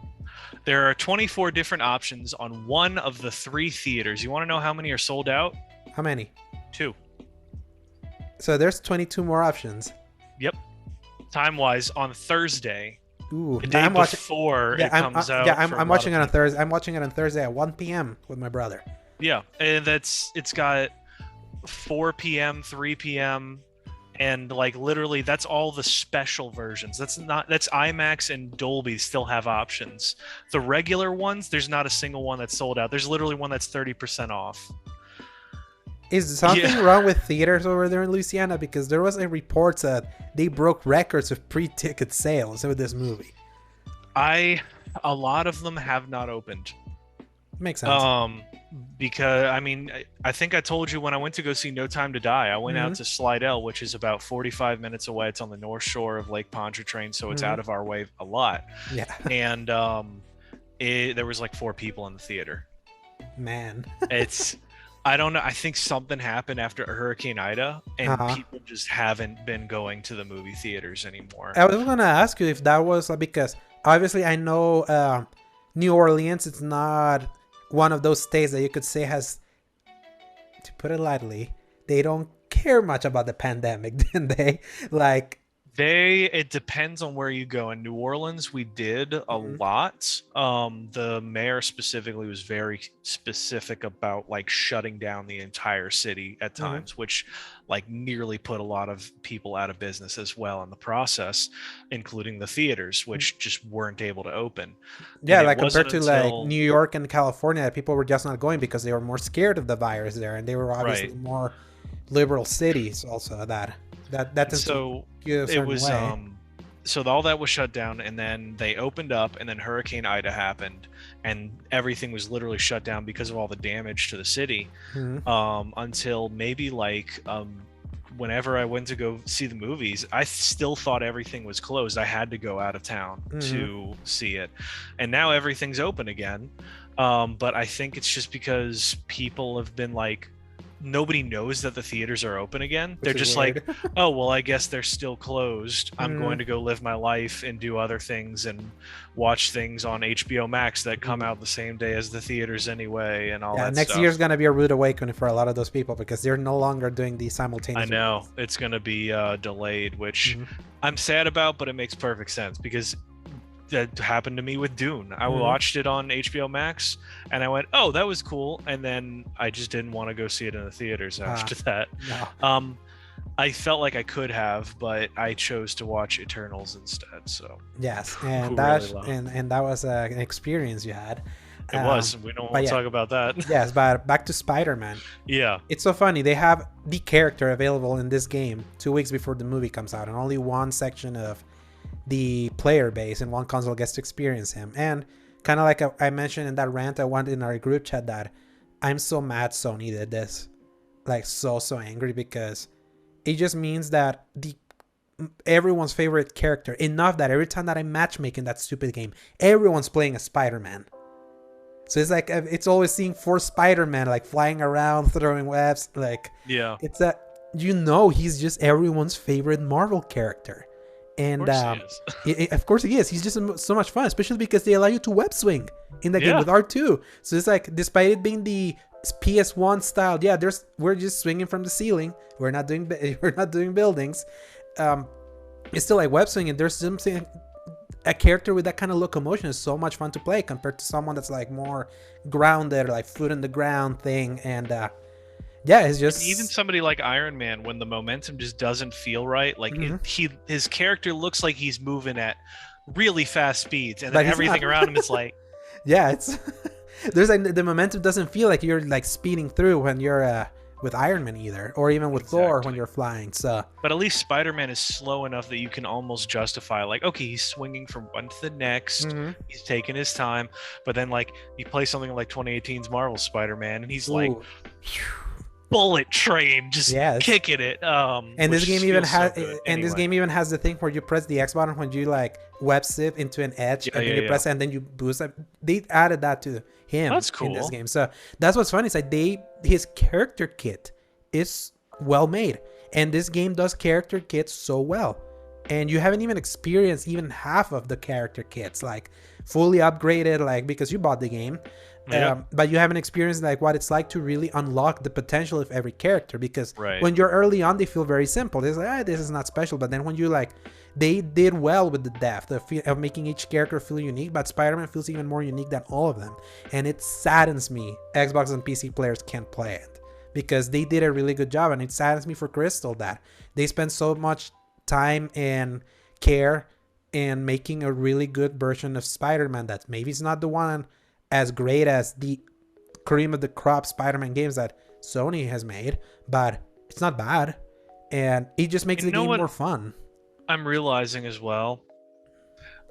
There are 24 different options on one of the 3 theaters. You want to know how many are sold out? How many? 2. So there's 22 more options. Yep. Time-wise, on Thursday, the day before it comes out. Yeah, I'm watching it on Thursday. I'm watching it on Thursday at 1 p.m. with my brother. Yeah, and it's got 4 p.m., 3 p.m., and like literally that's all the special versions. That's IMAX and Dolby still have options. The regular ones, there's not a single one that's sold out. There's literally one that's 30% off. Is something wrong with theaters over there in Louisiana? Because there was a report that they broke records of pre-ticket sales with this movie. A lot of them have not opened. Makes sense. Um, because I mean, I think I told you when I went to go see No Time to Die, I went Mm-hmm. out to Slidell, which is about 45 minutes away. It's on the north shore of Lake Pontchartrain, so it's Mm-hmm. out of our way a lot. Yeah. And there was like 4 people in the theater. Man. It's I don't know. I think something happened after Hurricane Ida, and Uh-huh. people just haven't been going to the movie theaters anymore. I was gonna ask you if that was because obviously I know New Orleans. It's not one of those states that you could say has, to put it lightly, they don't care much about the pandemic, then they like. It depends on where you go. In New Orleans, we did a Mhm. lot. The mayor specifically was very specific about like shutting down the entire city at Mhm. times, which like nearly put a lot of people out of business as well in the process, including the theaters, which just weren't able to open. Yeah, And it like wasn't compared to like until New York and California, people were just not going because they were more scared of the virus there, and they were right. obviously more liberal cities. Also, that And tends to so go a it certain was way. so all that was shut down, and then they opened up, and then Hurricane Ida happened, and everything was literally shut down because of all the damage to the city, Mhm. until maybe like whenever I went to go see the movies, I still thought everything was closed. I had to go out of town Mhm. to see it, and now everything's open again. But I think it's just because people have been like, nobody knows that the theaters are open again. They're Which is just like, weird. oh, well, I guess they're still closed. I'm going Mhm. to go live my life and do other things and watch things on HBO Max that come Mhm. out the same day as the theaters anyway, and all Yeah, that next year's stuff. gonna be a rude awakening for a lot of those people because they're no longer doing the I simultaneous know release. it's going to be delayed, which Hmm. I'm sad about, but it makes perfect sense because that happened to me with Dune. I Hmm. watched it on HBO Max and I went, "Oh, that was cool." And then I just didn't want to go see it in the theaters after that. No. Um I felt like I could have, but I chose to watch Eternals instead. So, Yes, who really low? and that was an experience you had. It was. We don't But want to yeah, talk about that. yes. But back to Spider-Man. Yeah. It's so funny. They have the character available in this game 2 weeks before the movie comes out, and only one section of the player base and one console gets to experience him. And kind of like I mentioned in that rant I went in our group chat that I'm so mad Sony did this, like so angry because it just means that the everyone's favorite character enough that every time that I matchmake in that stupid game, everyone's playing a Spider-Man. So it's like it's always seeing 4 Spider-Man like flying around, throwing webs. Like Yeah. it's that he's just everyone's favorite Marvel character, Of and course he is. of course he is. He's just so much fun, especially because they allow you to web swing in the game Yeah. with R2. So it's like despite it being the PS1 style, yeah, we're just swinging from the ceiling. We're not doing buildings. Um, it's still like web swinging. There's something a character with that kind of locomotion is so much fun to play compared to someone that's like more grounded, like foot in the ground thing. And yeah, it's And even just somebody like Iron Man, when the momentum just doesn't feel right, like mhm. his character looks like he's moving at really fast speeds, and then But he's not. everything around him is like, Yeah, it's there's like the momentum doesn't feel like you're like speeding through when you're with Iron Man either, or even with Thor when exactly. you're flying. So But at least Spider-Man is slow enough that you can almost justify, like, okay, he's swinging from one to the next, mhm. he's taking his time. But then, like, you play something like 2018's Marvel Spider-Man, and he's like Ooh, bullet train, just yes. kicking it, And this which game just even feels so has good. and this Anyway, game even has the thing where you press the X button when you like web sip into an edge yeah, and then yeah, you yeah. press it and then you boost it. They added that to him That's in this cool. game. So that's what's funny is like his character kit is well made. And this game does character kits so well. And you haven't even experienced even half of the character kits, like fully upgraded, like because you bought the game. Yeah, But you haven't experienced like what it's like to really unlock the potential of every character because right. when you're early on they feel very simple. It's like this is not special, but then when you like they did well with the depth of making each character feel unique, but Spider-Man feels even more unique than all of them, and it saddens me Xbox and PC players can't play it because they did a really good job, and it saddens me for Crystal that they spent so much time and care in making a really good version of Spider-Man that maybe it's not the one as great as the cream of the crop Spider-Man games that Sony has made, but it's not bad, and it just makes You the know game what more fun. I'm realizing as well?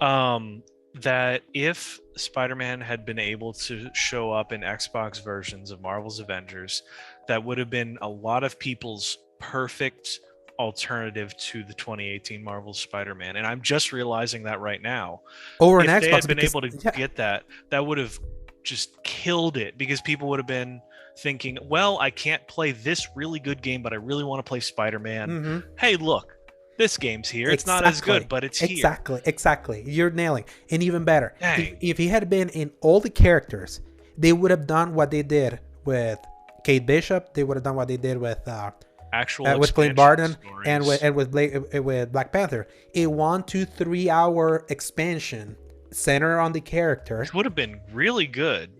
Um, that if Spider-Man had been able to show up in Xbox versions of Marvel's Avengers, that would have been a lot of people's perfect alternative to the 2018 Marvel's Spider-Man. And I'm just realizing that right now. Over an If they Xbox, had been because able to get that, that would have just killed it, because people would have been thinking, well, I can't play this really good game, but I really want to play Spider-Man. Mhm. Hey, look, this game's here. It's not as good, but it's here. Exactly. You're nailing. And even better, Dang. if he had been in all the characters, they would have done what they did with Kate Bishop. They would have done what they did with with Clint Barton and with Black Panther. A 1 to 3 hour expansion centered on the character. It would have been really good.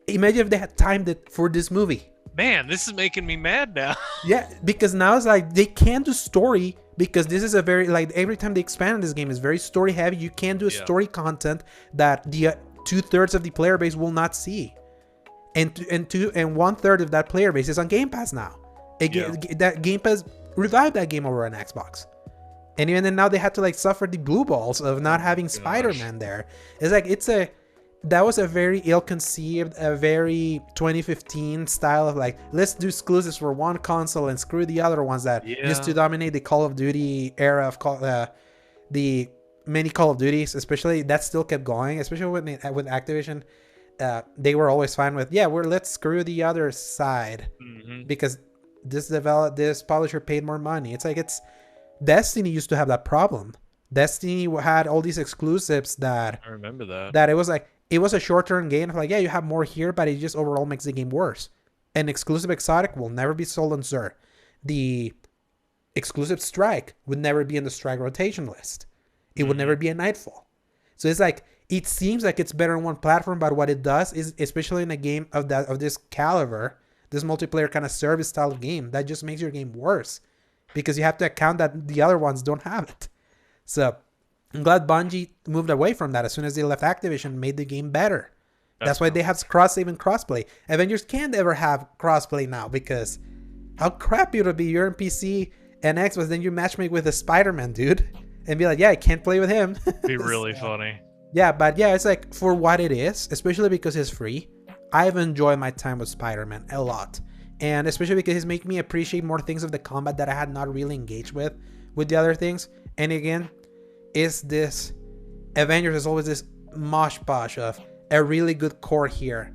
Imagine if they had timed it for this movie. Man, this is making me mad now. Yeah, because now it's like they can't do story, because this is a very, like, every time they expand on this game is very story heavy. You can't do a story content that the 2/3 of the player base will not see, and 1/3 of that player base is on Game Pass now. That Game Pass revived that game over on Xbox, and even then now they had to like suffer the blue balls of not having Spider-Man there. It's like that was a very ill-conceived, a very 2015 style of like, let's do exclusives for one console and screw the other ones that used to dominate the Call of Duty era of the many Call of Duties, especially. That still kept going, especially with Activision. They were always fine with, let's screw the other side, because this publisher paid more money. It's like, Destiny used to have that problem. Destiny had all these exclusives that I remember that it was like, it was a short-term gain of like, you have more here, but it just overall makes the game worse. An exclusive exotic will never be sold on Xur. The exclusive strike would never be in the strike rotation list. It would never be a Nightfall. So it's like, it seems like it's better on one platform, but what it does is, especially in a game of this caliber, this multiplayer kind of service style of game, that just makes your game worse, because you have to account that the other ones don't have it. So I'm glad Bungie moved away from that as soon as they left Activision, made the game better. That's why they have cross-save and crossplay. Avengers can't ever have crossplay now, because how crappy it would be. You're in PC and Xbox, then you matchmake with a Spider-Man dude and be like, I can't play with him. Be really funny. Yeah, but it's like, for what it is, especially because it's free, I've enjoyed my time with Spider-Man a lot. And especially because he's making me appreciate more things of the combat that I had not really engaged with the other things. And again, is this Avengers is always this mosh posh of a really good core here,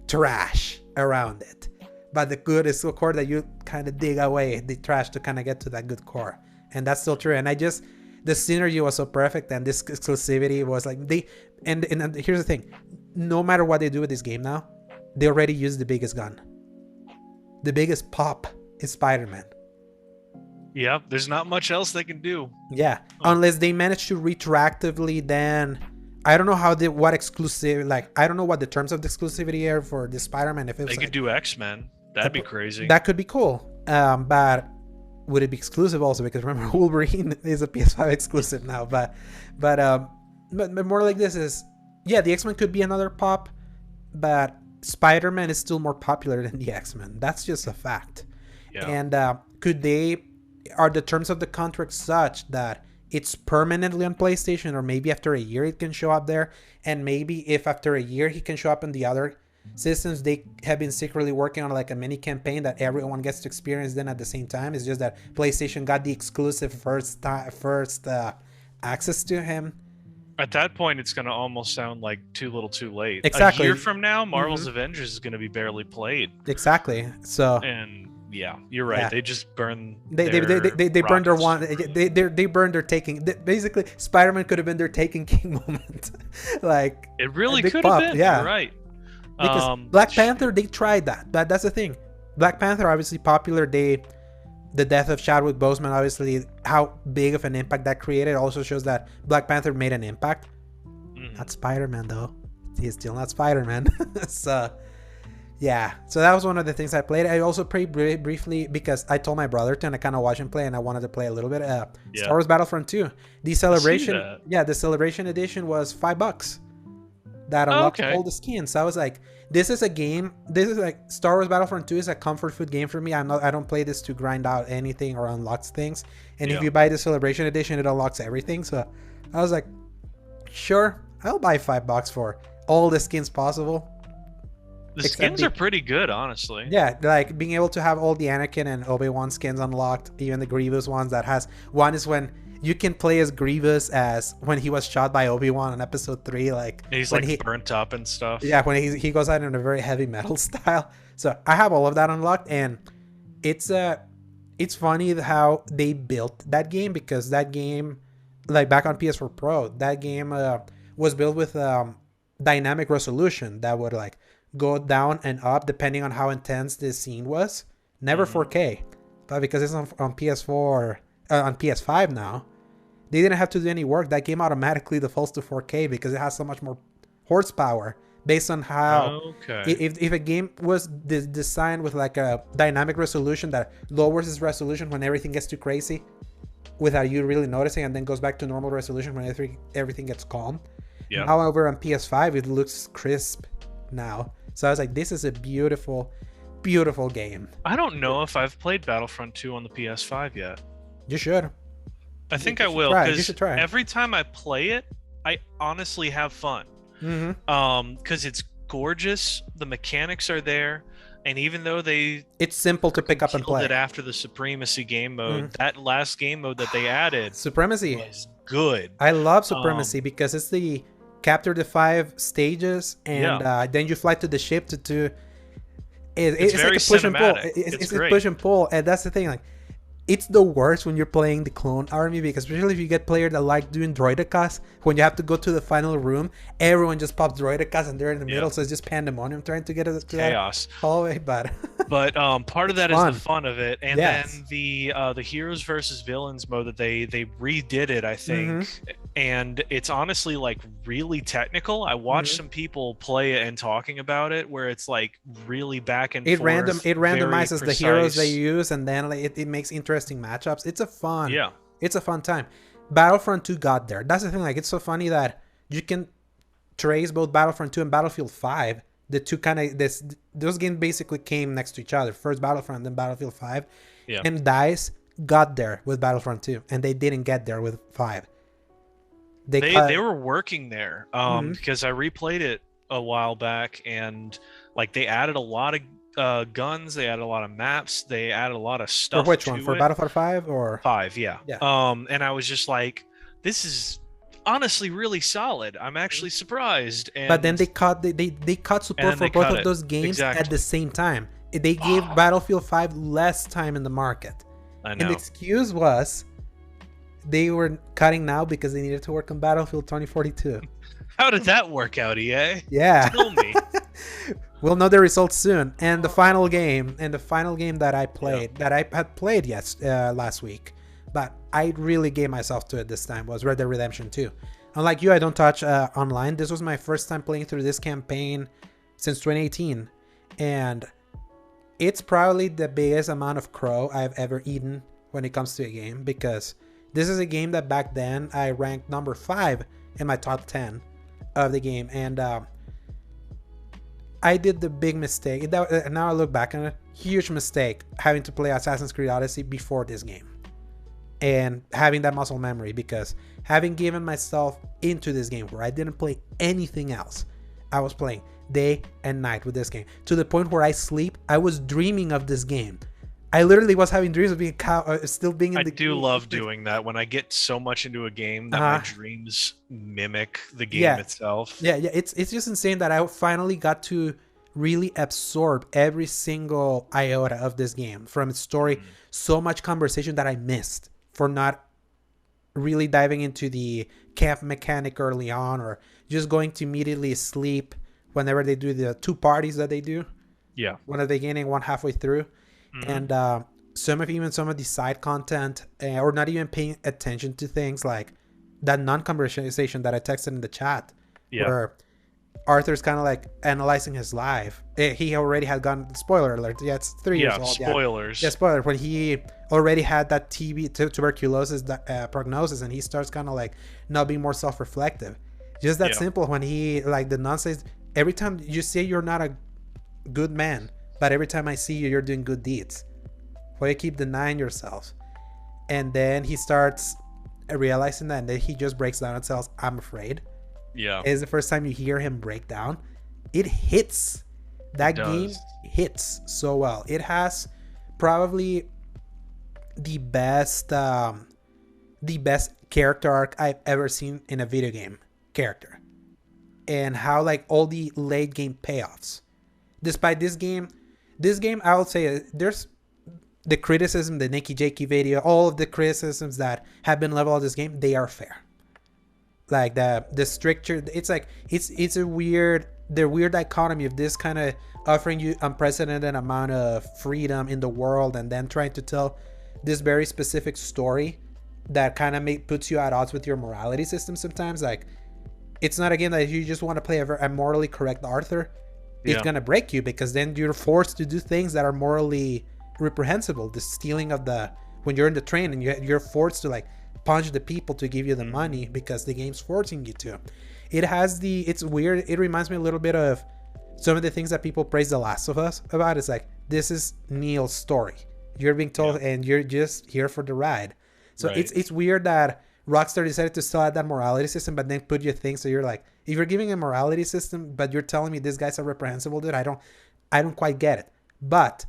trash around it, but the good is the core that you kind of dig away the trash to kind of get to that good core. And that's still true. And the synergy was so perfect, and this exclusivity was like, and here's the thing, no matter what they do with this game now, they already used the biggest gun. The biggest pop is Spider-Man. Yeah, there's not much else they can do. Yeah, unless they manage to retroactively, then I don't know what exclusive, like, I don't know what the terms of the exclusivity are for the Spider-Man. If it was they could do X-Men, that'd be crazy. That could be cool. But would it be exclusive also? Because remember, Wolverine is a PS5 exclusive now. But more like this is, the X-Men could be another pop, but Spider-Man is still more popular than the X-Men. That's just a fact. Yeah. And are the terms of the contract such that it's permanently on PlayStation, or maybe after a year it can show up there, and maybe if after a year he can show up in the other systems, they have been secretly working on like a mini campaign that everyone gets to experience then at the same time. It's just that PlayStation got the exclusive first access to him. At that point, it's going to almost sound like too little too late. Exactly. A year from now, Marvel's Avengers is going to be barely played. Exactly. So. And yeah, you're right. Yeah. They just burn. They burned their one. They burned their Taken. Basically, Spider-Man could have been their Taken King moment. Like, it really could have been. Yeah, you're right. Because Black Panther, they tried that. But that's the thing. Black Panther, obviously popular. The death of Chadwick Boseman, obviously, how big of an impact that created, also shows that Black Panther made an impact. Not Spider-Man though. He's still not Spider-Man. So. Yeah, so that was one of the things I played. I also played briefly because I told my brother to, and I kind of watched him play, and I wanted to play a little bit. Star Wars Battlefront 2. The celebration, the celebration edition was $5. That unlocked all the skins. So I was like, this is a game. This is like Star Wars Battlefront 2 is a comfort food game for me. I don't play this to grind out anything or unlock things. And if you buy the celebration edition, it unlocks everything. So I was like, sure, I'll buy $5 for all the skins possible. The skins are pretty good, honestly. Yeah, like being able to have all the Anakin and Obi-Wan skins unlocked, even the Grievous ones that has... One is when you can play as Grievous as when he was shot by Obi-Wan in episode 3. Like he's like burnt up and stuff. Yeah, when he goes out in a very heavy metal style. So I have all of that unlocked, and it's funny how they built that game, because that game, like back on PS4 Pro, that game was built with dynamic resolution that would like go down and up depending on how intense the scene was. Never 4K, but because it's on PS4 on PS5 now, they didn't have to do any work. That game automatically defaults to 4K because it has so much more horsepower based on how if a game was designed with like a dynamic resolution that lowers its resolution when everything gets too crazy without you really noticing, and then goes back to normal resolution when everything gets calm. Yeah. However, on PS5 it looks crisp now. So I was like, this is a beautiful, beautiful game. I don't know if I've played Battlefront 2 on the PS5 yet. You should. I think I will, because every time I play it, I honestly have fun. Because it's gorgeous, the mechanics are there, and even though it's simple to pick up and play it after the Supremacy game mode, that last game mode that they added, Supremacy, was good. I love Supremacy because it's the capture the 5 stages, and then you fly to the ship to it's very like a push and pull. It's a push and pull, and that's the thing. Like, it's the worst when you're playing the clone army, because especially if you get players that like doing droidicas, when you have to go to the final room, everyone just pops droidicas and they're in the middle, so it's just pandemonium trying to get to chaos hallway. But part of that is the fun of it, and then the heroes versus villains mode that they redid it, I think, and it's honestly like really technical. I watched some people play it and talking about it, where it's like really back and forth. It randomizes the heroes they use, and then like, it makes interesting matchups. It's a fun time. Battlefront 2 got there. That's the thing. Like, it's so funny that you can trace both Battlefront 2 and Battlefield 5. The two those games basically came next to each other. First Battlefront, then Battlefield 5. Yeah. And DICE got there with Battlefront 2, and they didn't get there with 5. They were working there because I replayed it a while back, and like they added a lot of guns, they added a lot of maps, they added a lot of stuff. For which one? For Battlefield 5 or 5? Yeah. And I was just like, this is honestly really solid. I'm actually surprised. But then they cut support for both of those games at the same time. They gave Battlefield 5 less time in the market. I know. And the excuse was they were cutting now because they needed to work on Battlefield 2042. How did that work out, EA? Yeah. Tell me. We'll know the results soon. And the final game that I played, that I had played last week, but I really gave myself to it this time, was Red Dead Redemption 2. Unlike you, I don't touch online. This was my first time playing through this campaign since 2018. And it's probably the biggest amount of crow I've ever eaten when it comes to a game, because this is a game that back then I ranked number 5 in my top 10 of the game. And I did the big mistake. Now I look back on it, huge mistake having to play Assassin's Creed Odyssey before this game and having that muscle memory, because having given myself into this game where I didn't play anything else, I was playing day and night with this game to the point where I sleep. I was dreaming of this game. I literally was having dreams of being still being in the game. I do love doing that when I get so much into a game that my dreams mimic the game itself. Yeah, it's just insane that I finally got to really absorb every single iota of this game from its story. So much conversation that I missed for not really diving into the camp mechanic early on, or just going to immediately sleep whenever they do the 2 parties that they do. Yeah. One at the beginning, one halfway through. And some of the side content, or not even paying attention to things like that non-conversation that I texted in the chat, where Arthur's kind of like analyzing his life. He already had gone, spoiler alert, it's 3 years old. Spoilers. Yeah, spoiler. When he already had that tuberculosis prognosis, and he starts kind of like not being more self-reflective. Just that simple. When he, like, the nonsense, every time you say you're not a good man, but every time I see you, you're doing good deeds. Why you keep denying yourself? And then he starts realizing that, and then he just breaks down and says, I'm afraid. Yeah. It's the first time you hear him break down. It hits. That game hits so well. It has probably the best character arc I've ever seen in a video game character, and how like all the late game payoffs. Despite this game I will say there's the criticism, the Nicky Jakey video, all of the criticisms that have been leveled at this game, they are fair. Like the stricture, it's like it's a weird dichotomy of this kind of offering you unprecedented amount of freedom in the world, and then trying to tell this very specific story that kind of puts you at odds with your morality system sometimes. Like, it's not a game that you just want to play a morally correct Arthur. It's gonna break you, because then you're forced to do things that are morally reprehensible. The stealing of when you're in the train and you're forced to like punch the people to give you the money because the game's forcing you to. It's weird. It reminds me a little bit of some of the things that people praise The Last of Us about. It's like, this is Neil's story. You're being told, and you're just here for the ride. So it's weird that Rockstar decided to still add that morality system, but then put your thing. So you're like, if you're giving a morality system, but you're telling me this guy's a reprehensible dude, I don't quite get it. But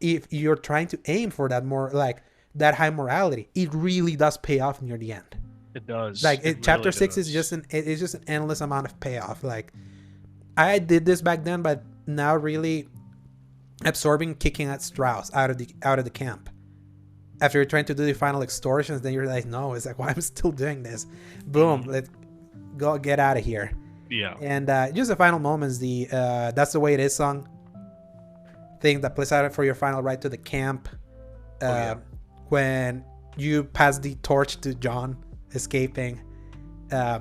if you're trying to aim for that more like that high morality, it really does pay off near the end. It does. Like chapter 6 is just an endless amount of payoff. Like, I did this back then, but now really absorbing kicking at Strauss out of the camp. After you're trying to do the final extortions, then you're like, no, it's like, why am I still doing this? Boom, let's go get out of here. Yeah. And just the final moments, the That's the Way It Is song thing that plays out for your final ride to the camp. When you pass the torch to John escaping,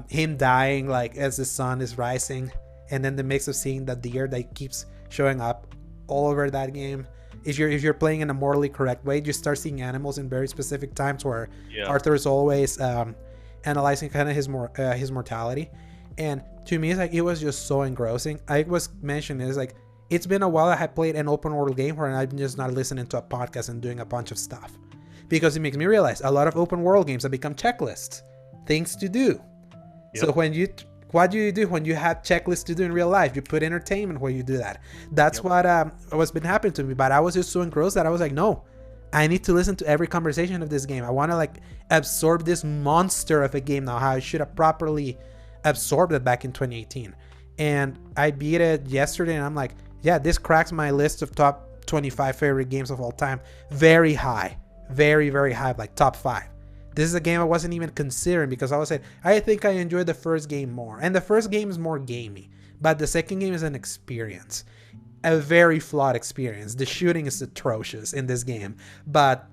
him dying like as the sun is rising, and then the mix of seeing that deer that keeps showing up all over that game. If you're playing in a morally correct way, you start seeing animals in very specific times where Arthur is always analyzing kind of his mortality. And to me, it's like, it was just so engrossing. I was mentioning it's like, it's been a while I had played an open world game where I'm just not listening to a podcast and doing a bunch of stuff, because it makes me realize a lot of open world games have become checklists, things to do. So what do you do when you have checklists to do in real life? You put entertainment where you do that. That's what's been happening to me. But I was just so engrossed that I was like, no, I need to listen to every conversation of this game. I want to like absorb this monster of a game now, how I should have properly absorbed it back in 2018. And I beat it yesterday, and I'm like, yeah, this cracks my list of top 25 favorite games of all time. Very high, very, very high, like top 5. This is a game I wasn't even considering, because I was saying, I think I enjoyed the first game more. And the first game is more gamey, but the second game is an experience. A very flawed experience. The shooting is atrocious in this game. But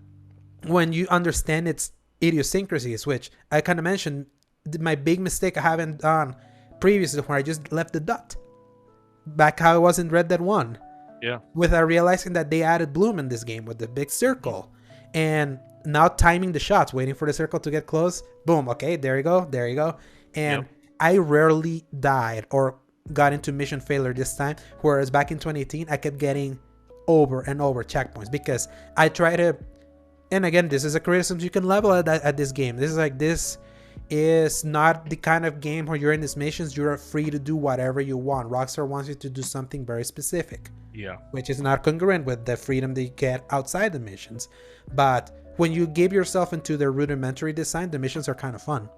when you understand its idiosyncrasies, which I kind of mentioned, my big mistake I haven't done previously, where I just left the dot. Back how it was in Red Dead 1. Yeah. Without realizing that they added bloom in this game with the big circle. And now timing the shots, waiting for the circle to get close. Boom. Okay, there you go. And I rarely died or got into mission failure this time. Whereas back in 2018, I kept getting over and over checkpoints, because I try to, and again, this is a criticism you can level at this game. This is not the kind of game where you're in these missions, you're free to do whatever you want. Rockstar wants you to do something very specific. Yeah. Which is not congruent with the freedom that you get outside the missions. But when you give yourself into the rudimentary design, the missions are kind of fun.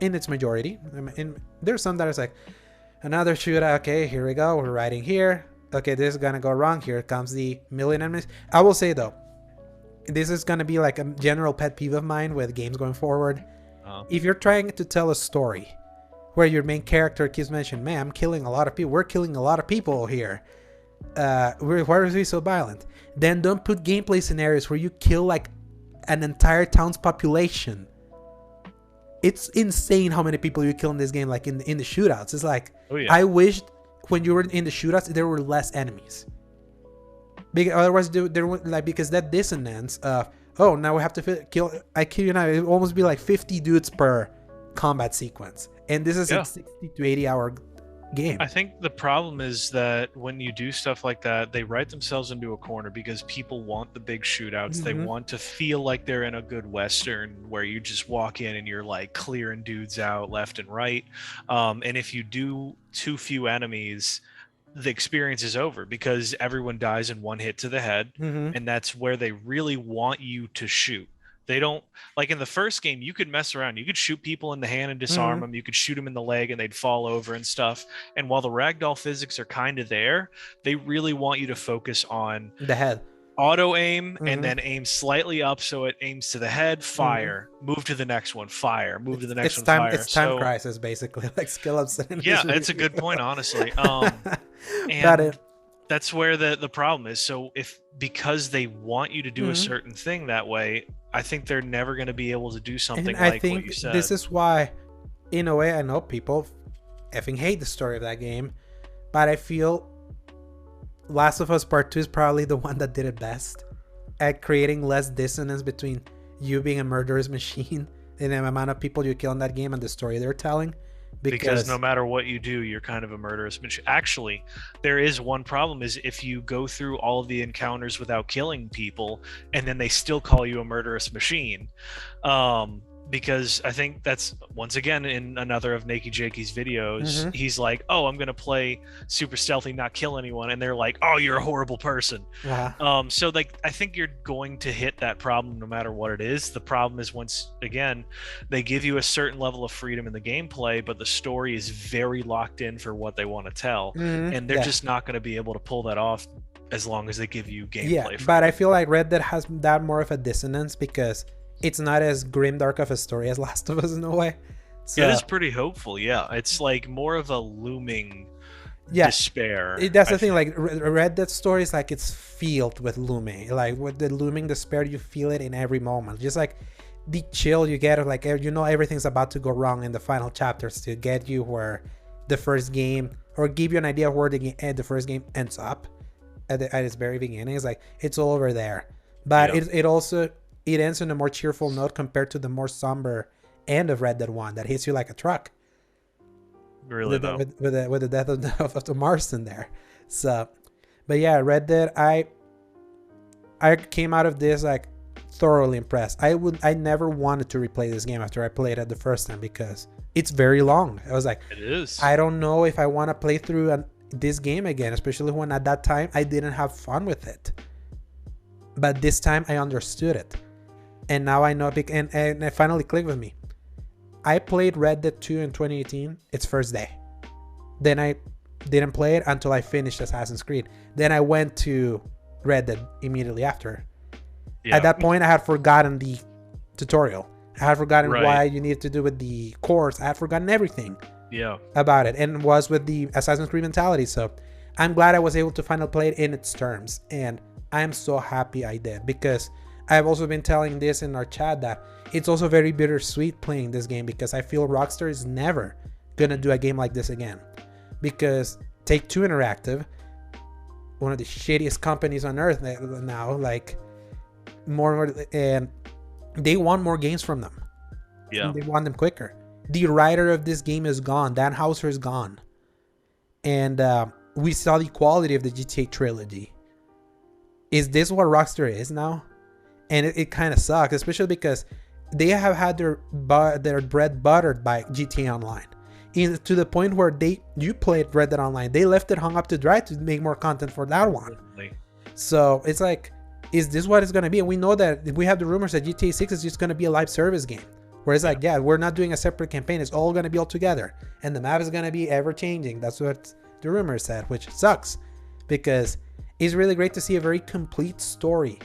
In its majority. And there's some that is like, another shootout. Okay, here we go. We're riding here. Okay, this is gonna go wrong. Here comes the million enemies. I will say though, this is gonna be like a general pet peeve of mine with games going forward. If you're trying to tell a story where your main character keeps mentioning, man, I'm killing a lot of people. We're killing a lot of people here. Why are we so violent? Then don't put gameplay scenarios where you kill like an entire town's population. It's insane how many people you kill in this game, like in the shootouts. It's like, I wished when you were in the shootouts there were less enemies. Because otherwise, there would, like, because that dissonance of, oh, now we have to kill. I kill you now. It would almost be like 50 dudes per combat sequence, and this is a 60 to 80 hour game. I think the problem is that when you do stuff like that, they write themselves into a corner because people want the big shootouts. They want to feel like they're in a good Western where you just walk in and you're like clearing dudes out left and right. And if you do too few enemies, the experience is over because everyone dies in one hit to the head. And that's where they really want you to shoot. They don't, like in the first game, you could mess around. You could shoot people in the hand and disarm them. You could shoot them in the leg and they'd fall over and stuff. And while the ragdoll physics are kind of there, they really want you to focus on the head. Auto aim and then aim slightly up so it aims to the head, fire, move to the next one, fire, move to the next one, fire. It's time crisis, basically, like skill ups. Yeah, it's a good point, honestly. And that's where the problem is. So because they want you to do a certain thing that way, I think they're never going to be able to do something like what you said. This is why, in a way, I know people effing hate the story of that game, but I feel Last of Us Part 2 is probably the one that did it best at creating less dissonance between you being a murderous machine and the amount of people you kill in that game and the story they're telling. Because no matter what you do, you're kind of a murderous machine. Actually, there is one problem is if you go through all of the encounters without killing people and then they still call you a murderous machine. Because I think that's, once again, in another of Nakey Jakey's videos, he's like, oh, I'm going to play super stealthy, not kill anyone. And they're like, oh, you're a horrible person. So like, I think you're going to hit that problem no matter what it is. The problem is once, again, they give you a certain level of freedom in the gameplay, but the story is very locked in for what they want to tell. And they're just not going to be able to pull that off as long as they give you gameplay. But I feel like Red Dead has that more of a dissonance because it's not as grim dark of a story as Last of Us in a way. So, it is pretty hopeful, yeah. It's like more of a looming despair. That's the thing, like Red Dead story is like it's filled with looming. Like with the looming despair, you feel it in every moment. Just like the chill you get of like, you know, everything's about to go wrong in the final chapters to get you where the first game, or give you an idea of where the first game ends up at its very beginning. It's like, it's all over there. But it ends on a more cheerful note compared to the more somber end of Red Dead 1 that hits you like a truck. Really, with the death of the Marston there. So, but yeah, Red Dead, I came out of this like thoroughly impressed. I never wanted to replay this game after I played it the first time because it's very long. I was like, it is. I don't know if I want to play through this game again, especially when at that time I didn't have fun with it. But this time I understood it. And now I know, and it finally clicked with me. I played Red Dead 2 in 2018, its first day. Then I didn't play it until I finished Assassin's Creed. Then I went to Red Dead immediately after. At that point, I had forgotten the tutorial. I had forgotten why you needed to do with the course. I had forgotten everything about it, and was with the Assassin's Creed mentality. So I'm glad I was able to finally play it in its terms. And I'm so happy I did, because I've also been telling this in our chat that it's also very bittersweet playing this game, because I feel Rockstar is never gonna do a game like this again, because Take-Two Interactive, one of the shittiest companies on earth now, like and they want more games from them. And they want them quicker. The writer of this game is gone. Dan Houser is gone, and we saw the quality of the GTA trilogy. Is this what Rockstar is now? And it kind of sucks, especially because they have had their bread buttered by GTA Online, to the point where you played Red Dead Online, they left it hung up to dry to make more content for that one. So it's like, is this what it's going to be? And we know that we have the rumors that GTA 6 is just going to be a live service game, where it's like, we're not doing a separate campaign, it's all going to be all together, and the map is going to be ever changing. That's what the rumors said, which sucks, because it's really great to see a very complete story.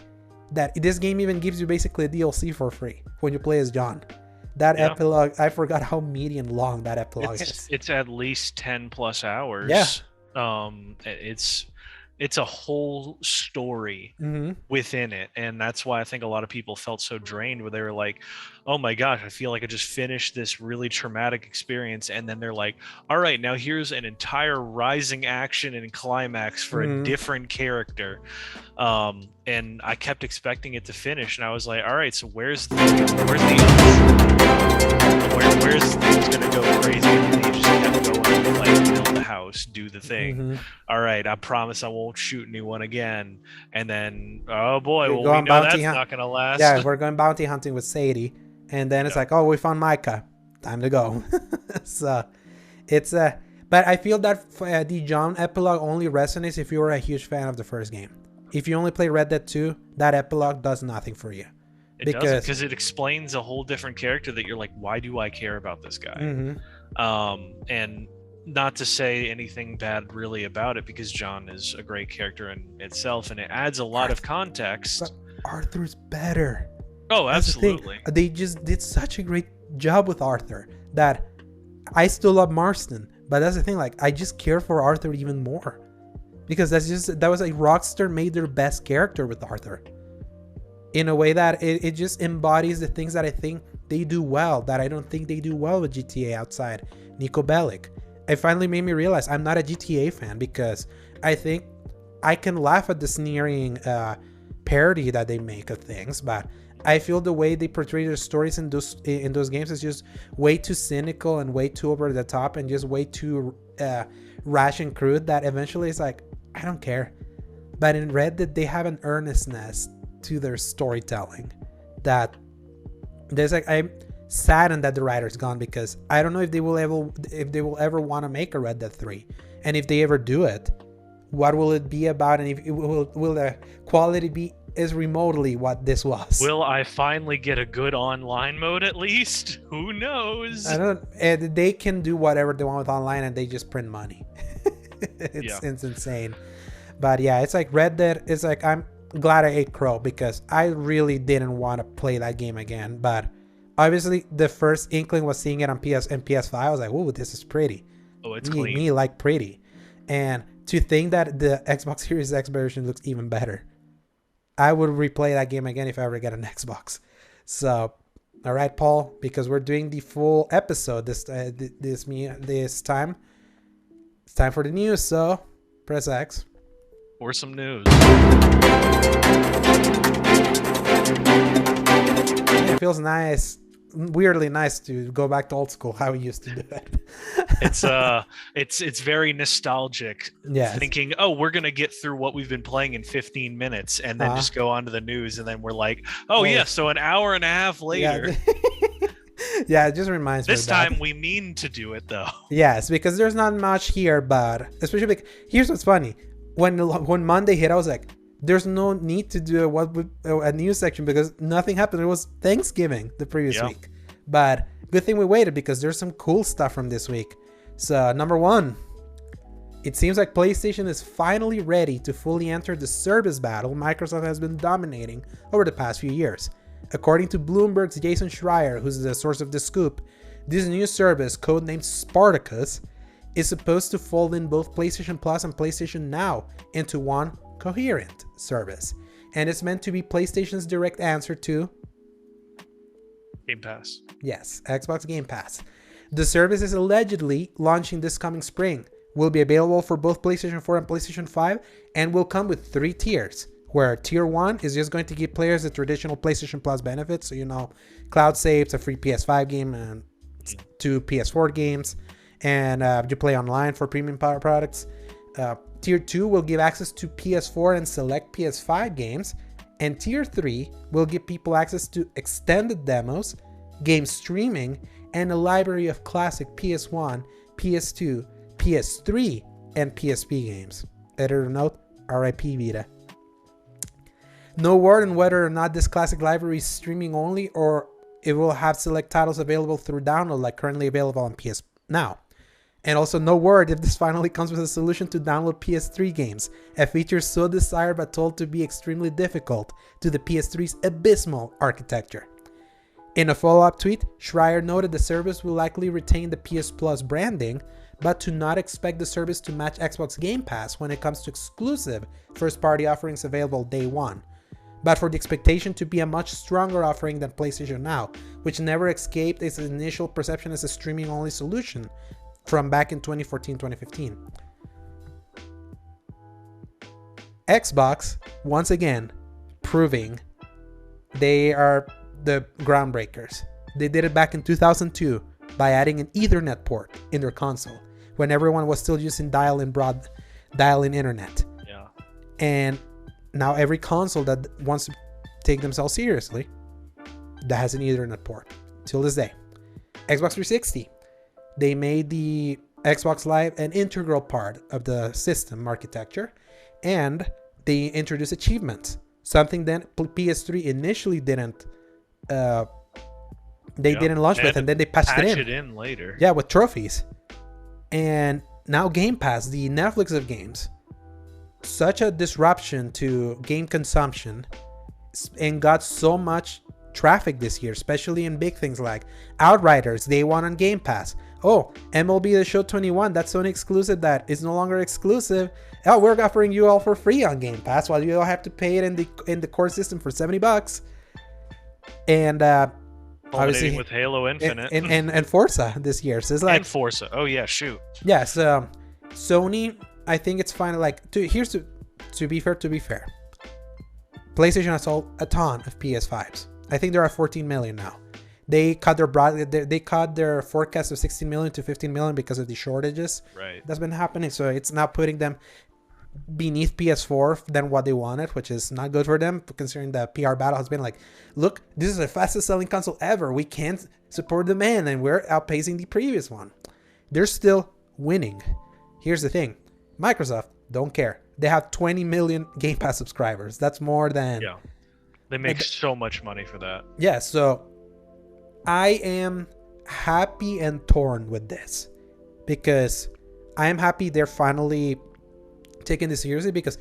That this game even gives you basically a DLC for free when you play as John. That epilogue, I forgot how meaty and long that epilogue is. It's at least 10 plus hours. It's a whole story within it, and that's why I think a lot of people felt so drained, where they were like, oh my gosh, I feel like I just finished this really traumatic experience, and then they're like, all right, now here's an entire rising action and climax for a different character. And I kept expecting it to finish, and I was like, all right, so where's things gonna go crazy? And they just kept going, like, the house, do the thing. Mm-hmm. All right, I promise I won't shoot anyone again. And then, oh boy, You well, go we on know bounty that's hunt. not gonna last. Yeah, we're going bounty hunting with Sadie, and then it's like, oh, we found Micah. Time to go. So it's but I feel that the John epilogue only resonates if you were a huge fan of the first game. If you only play Red Dead 2, that epilogue does nothing for you. It doesn't, because it explains a whole different character that you're like, why do I care about this guy? Mm-hmm. And not to say anything bad really about it, because John is a great character in itself, and it adds a lot of context. But Arthur's better. Oh, absolutely. The they just did such a great job with Arthur that I still love Marston, but that's the thing. Like, I just care for Arthur even more because that was like Rockstar made their best character with Arthur in a way that it just embodies the things that I think they do well that I don't think they do well with GTA outside Nico Bellic. It finally made me realize I'm not a GTA fan because I think I can laugh at the sneering parody that they make of things, but I feel the way they portray their stories in those games is just way too cynical and way too over the top and just way too rash and crude that eventually it's like, I don't care. But in Red Dead, they have an earnestness to their storytelling that there's like, I'm saddened that the writer's gone because I don't know if they will ever want to make a Red Dead 3, and if they ever do it, what will it be about, and if it will the quality be as remotely what this was? Will I finally get a good online mode at least? Who knows? I don't. They can do whatever they want with online, and they just print money. It's insane. But yeah, it's like Red Dead. It's like I'm glad I ate crow because I really didn't want to play that game again. But obviously, the first inkling was seeing it on PS and PS5. I was like, "Ooh, this is pretty." Oh, it's clean. Me like pretty, and to think that the Xbox Series X version looks even better. I would replay that game again if I ever get an Xbox. So, all right, Paul, because we're doing the full episode this time. It's time for the news. So, press X. Or some news. It feels nice, weirdly nice to go back to old school how we used to do it. It's very nostalgic. Yes. Thinking, oh, we're gonna get through what we've been playing in 15 minutes, and then just go on to the news, and then we're like, oh yeah, so an hour and a half later. Yeah, yeah, it just reminds me. This time we mean to do it though. Yes, because there's not much here, but especially like, here's what's funny. When Monday hit, I was like, there's no need to do a news section because nothing happened. It was Thanksgiving the previous week. But good thing we waited because there's some cool stuff from this week. So, number one, it seems like PlayStation is finally ready to fully enter the service battle Microsoft has been dominating over the past few years. According to Bloomberg's Jason Schreier, who's the source of the scoop, this new service, codenamed Spartacus, is supposed to fold in both PlayStation Plus and PlayStation Now into one coherent service. And it's meant to be PlayStation's direct answer to Game Pass. Yes, Xbox Game Pass. The service is allegedly launching this coming spring. Will be available for both PlayStation 4 and PlayStation 5 and will come with 3 tiers, where tier 1 is just going to give players the traditional PlayStation Plus benefits. So, cloud saves, a free PS5 game, and 2 PS4 games, and you play online for premium power products. Tier 2 will give access to PS4 and select PS5 games, and Tier 3 will give people access to extended demos, game streaming, and a library of classic PS1, PS2, PS3, and PSP games. Editor note, RIP Vita. No word on whether or not this classic library is streaming only or it will have select titles available through download like currently available on PS Now. And also no word if this finally comes with a solution to download PS3 games, a feature so desired but told to be extremely difficult to the PS3's abysmal architecture. In a follow-up tweet, Schreier noted the service will likely retain the PS Plus branding, but to not expect the service to match Xbox Game Pass when it comes to exclusive first-party offerings available day one, but for the expectation to be a much stronger offering than PlayStation Now, which never escaped its initial perception as a streaming-only solution from back in 2014-2015. Xbox, once again, proving they are the groundbreakers. They did it back in 2002 by adding an Ethernet port in their console, when everyone was still using dial-in internet. Yeah. And now every console that wants to take themselves seriously that has an Ethernet port till this day. Xbox 360, they made the Xbox Live an integral part of the system architecture, and they introduced achievements, something that PS3 initially didn't didn't launch with, and then they patched it in later. Yeah, with trophies. And now Game Pass, the Netflix of games, such a disruption to game consumption, and got so much traffic this year, especially in big things like Outriders, Day One on Game Pass. Oh, MLB The Show 21, that's Sony exclusive that is no longer exclusive. Oh, we're offering you all for free on Game Pass, while you all have to pay it in the core system for $70. And obviously with Halo Infinite and Forza this year. So it's like, and Forza. Oh yeah, shoot. Yes, Sony, I think it's fine. Like, to be fair, PlayStation has sold a ton of PS5s. I think there are 14 million now. They cut their forecast of 16 million to 15 million because of the shortages. Right. That's been happening. So it's now putting them beneath PS4 than what they wanted, which is not good for them, considering the PR battle has been like, look, this is the fastest selling console ever. We can't support demand, and we're outpacing the previous one. They're still winning. Here's the thing. Microsoft don't care. They have 20 million Game Pass subscribers. That's more than... Yeah. They make so much money for that. Yeah, so I am happy and torn with this, because I am happy they're finally taking this seriously, because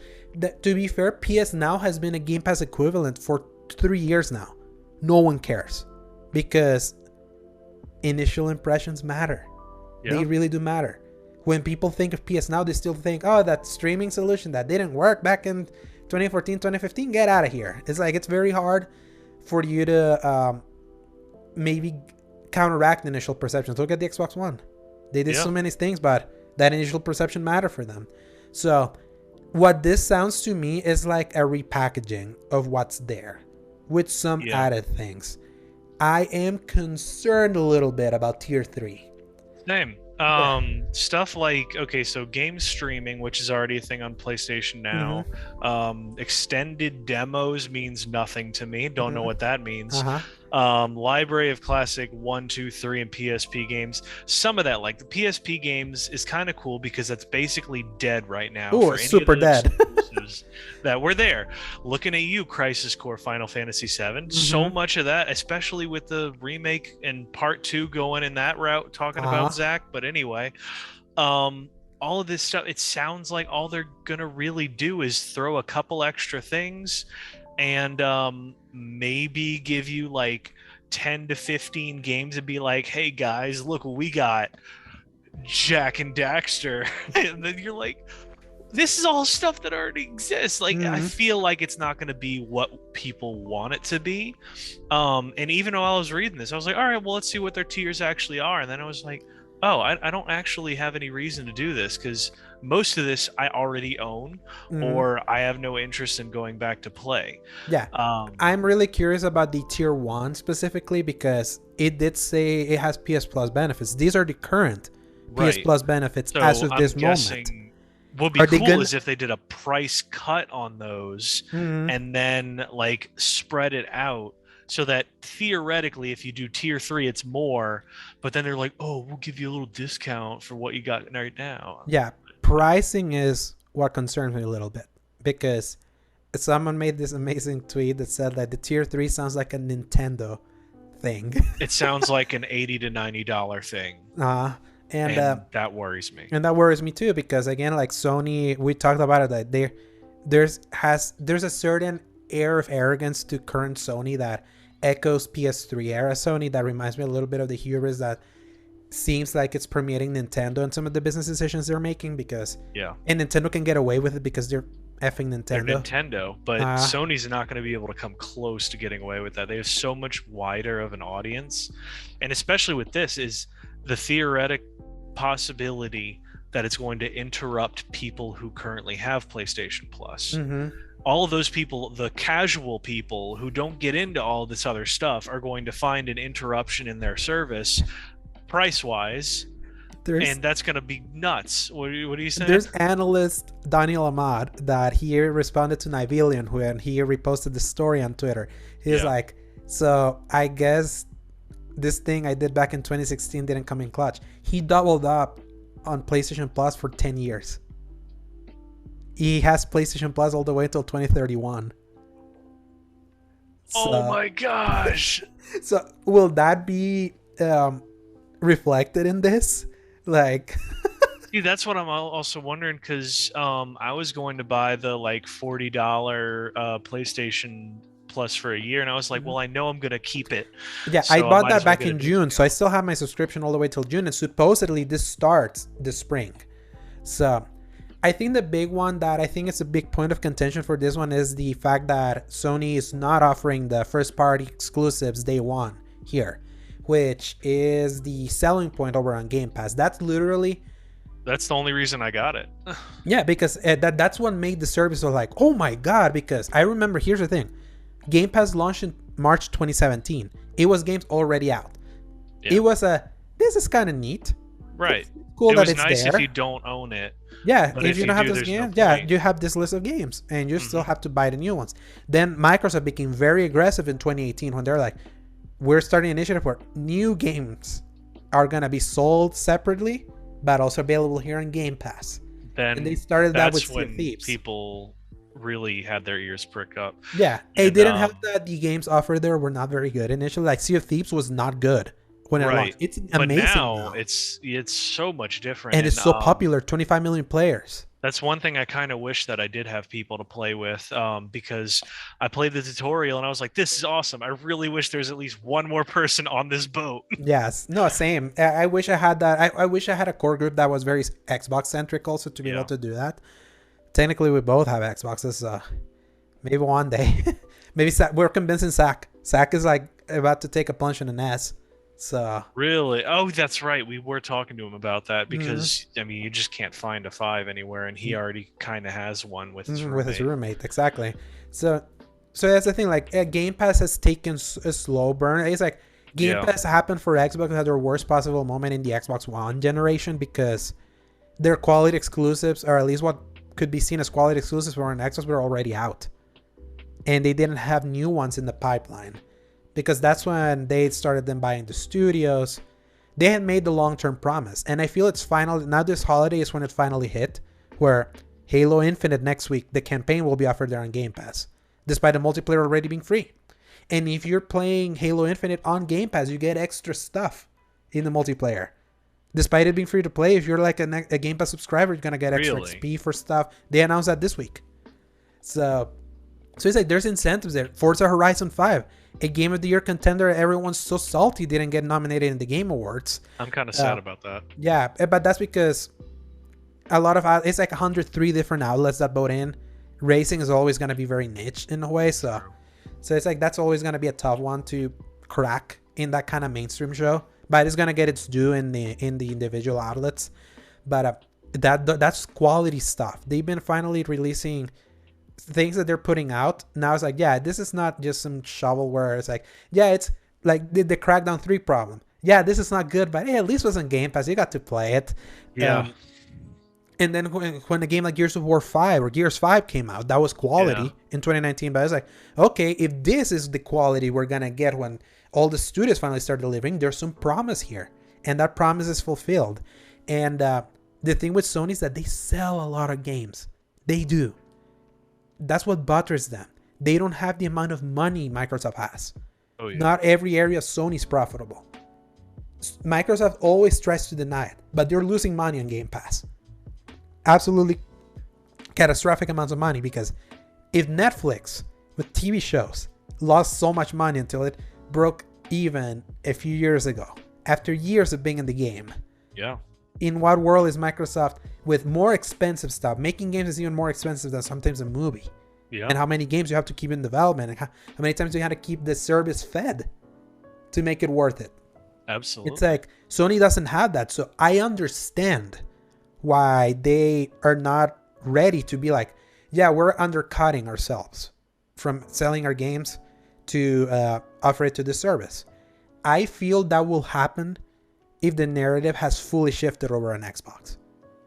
to be fair, PS Now has been a Game Pass equivalent for 3 years now. No one cares, because initial impressions matter. Yep. They really do matter. When people think of PS Now, they still think, oh, that streaming solution that didn't work back in 2014, 2015, get out of here. It's like, it's very hard for you to maybe counteract the initial perceptions. Look at the Xbox One. They did so many things, but that initial perception mattered for them. So what this sounds to me is like a repackaging of what's there with some added things. I am concerned a little bit about tier 3. Same. Stuff like, okay, so game streaming, which is already a thing on PlayStation now. Extended demos means nothing to me. Don't know what that means. Library of classic 1, 2, 3 and PSP games. Some of that, like the PSP games, is kind of cool because that's basically dead right now. Oh, it's super dead. That were there. Looking at you, Crisis Core, Final Fantasy VII. So much of that, especially with the remake and part 2 going in that route, talking about Zach. But anyway, all of this stuff, it sounds like all they're gonna really do is throw a couple extra things and maybe give you like 10 to 15 games and be like, hey guys, look what we got, Jack and Daxter. And then you're like, this is all stuff that already exists. Like, I feel like it's not going to be what people want it to be. And even while I was reading this, I was like, all right, well, let's see what their tiers actually are. And then I was like, oh, I don't actually have any reason to do this, because most of this I already own, or I have no interest in going back to play. Yeah. I'm really curious about the tier 1 specifically, because it did say it has PS Plus benefits. These are the current PS Plus benefits as of this moment. What would be cool is if they did a price cut on those and then like spread it out, so that theoretically if you do tier 3 it's more, but then they're like, oh, we'll give you a little discount for what you got right now. Yeah, pricing is what concerns me a little bit, because someone made this amazing tweet that said that the tier 3 sounds like a Nintendo thing. It sounds like an $80 to $90 thing. And that worries me. And that worries me too, because again, like Sony, we talked about it, that there's a certain air of arrogance to current Sony that echoes PS3 era Sony, that reminds me a little bit of the hubris that seems like it's permeating Nintendo and some of the business decisions they're making, because and Nintendo can get away with it because they're effing Nintendo. They're Nintendo, but Sony's not going to be able to come close to getting away with that. They have so much wider of an audience, and especially with this is the theoretic possibility that it's going to interrupt people who currently have PlayStation Plus. All of those people, the casual people who don't get into all this other stuff, are going to find an interruption in their service price-wise There's and that's gonna be nuts. What are you saying? there's analyst Daniel Ahmad that he responded to Nivelian when he reposted the story on Twitter. He's like, so I guess this thing I did back in 2016 didn't come in clutch. He doubled up on PlayStation Plus for 10 years. He has PlayStation Plus all the way until 2031. Oh my gosh. So will that be reflected in this? Like See, that's what I'm also wondering, because I was going to buy the like $40 PlayStation Plus for a year, and I was like, well, I know I'm gonna keep it. Yeah, so I bought might that as well back get a in June, so I still have my subscription all the way till June, and supposedly this starts this spring. So I think the big one that I think is a big point of contention for this one is the fact that Sony is not offering the first party exclusives day one here, which is the selling point over on Game Pass. That's the only reason I got it. Yeah, because that's what made the service so like, oh my god, because I remember, here's the thing. Game Pass launched in March 2017. It was games already out. It was this is kind of neat. Right. It's cool it that was it's nice there. if you don't own it. Yeah, But if you don't have this game, you have this list of games, and you still have to buy the new ones. Then Microsoft became very aggressive in 2018 when they're like, we're starting an initiative where new games are gonna be sold separately, but also available here on Game Pass. Then and they started that with that's Sea of when Thieves. people really had their ears prick up. Yeah, And, it didn't help that the games offered there were not very good initially. Like Sea of Thieves was not good when it launched. It's amazing but now now. it's so much different, And it's so popular, 25 million players. That's one thing I kind of wish that I did have people to play with, because I played the tutorial and I was like, this is awesome. I really wish there's at least one more person on this boat. Yes, no, same. I wish I had that. I wish I had a core group that was very Xbox centric also to be able to do that. Technically, we both have Xboxes. Maybe one day. Maybe we're convincing Zach. Zach is like about to take a plunge in an S. So Really? Oh, that's right. We were talking to him about that because I mean, you just can't find a 5 anywhere, and he already kind of has one with his roommate. With his roommate, exactly. So that's the thing. Like Game Pass has taken a slow burn. It's like Game Pass happened for Xbox at their worst possible moment in the Xbox One generation because their quality exclusives, or at least what could be seen as quality exclusives, were on Xbox were already out, and they didn't have new ones in the pipeline. Because that's when they started them buying the studios. They had made the long-term promise. And I feel it's finally, now this holiday is when it finally hit, where Halo Infinite next week, the campaign will be offered there on Game Pass, despite the multiplayer already being free. And if you're playing Halo Infinite on Game Pass, you get extra stuff in the multiplayer. Despite it being free to play, if you're like a Game Pass subscriber, you're going to get extra XP for stuff. They announced that this week. So it's like there's incentives there. Forza Horizon 5. A Game of the Year contender everyone's so salty didn't get nominated in the Game Awards. I'm kind of sad about that. Yeah, but that's because a lot of it's like 103 different outlets that vote in. Racing is always going to be very niche in a way, so it's like that's always going to be a tough one to crack in that kind of mainstream show. But it's going to get its due in the individual outlets. But that's quality stuff. They've been finally releasing things that they're putting out. Now it's like, yeah, this is not just some shovelware. It's like, yeah, it's like the Crackdown 3 problem. Yeah, this is not good, but hey, at least it was on Game Pass. You got to play it. Yeah. And then when a game like Gears of War 5 or Gears 5 came out, that was quality in 2019. But I was like, okay, if this is the quality we're going to get when all the studios finally start delivering, there's some promise here. And that promise is fulfilled. And the thing with Sony is that they sell a lot of games. They do. That's what butters them. They don't have the amount of money Microsoft has. Oh, yeah. Not every area of Sony's profitable. Microsoft always tries to deny it, but they're losing money on Game Pass. Absolutely catastrophic amounts of money, because if Netflix with TV shows lost so much money until it broke even a few years ago, after years of being in the game, in what world is Microsoft with more expensive stuff? Making games is even more expensive than sometimes a movie. And how many games you have to keep in development, and how many times you have to keep the service fed to make it worth it. Absolutely. It's like Sony doesn't have that. So I understand why they are not ready to be like, yeah, we're undercutting ourselves from selling our games to offer it to the service. I feel that will happen if the narrative has fully shifted over on Xbox.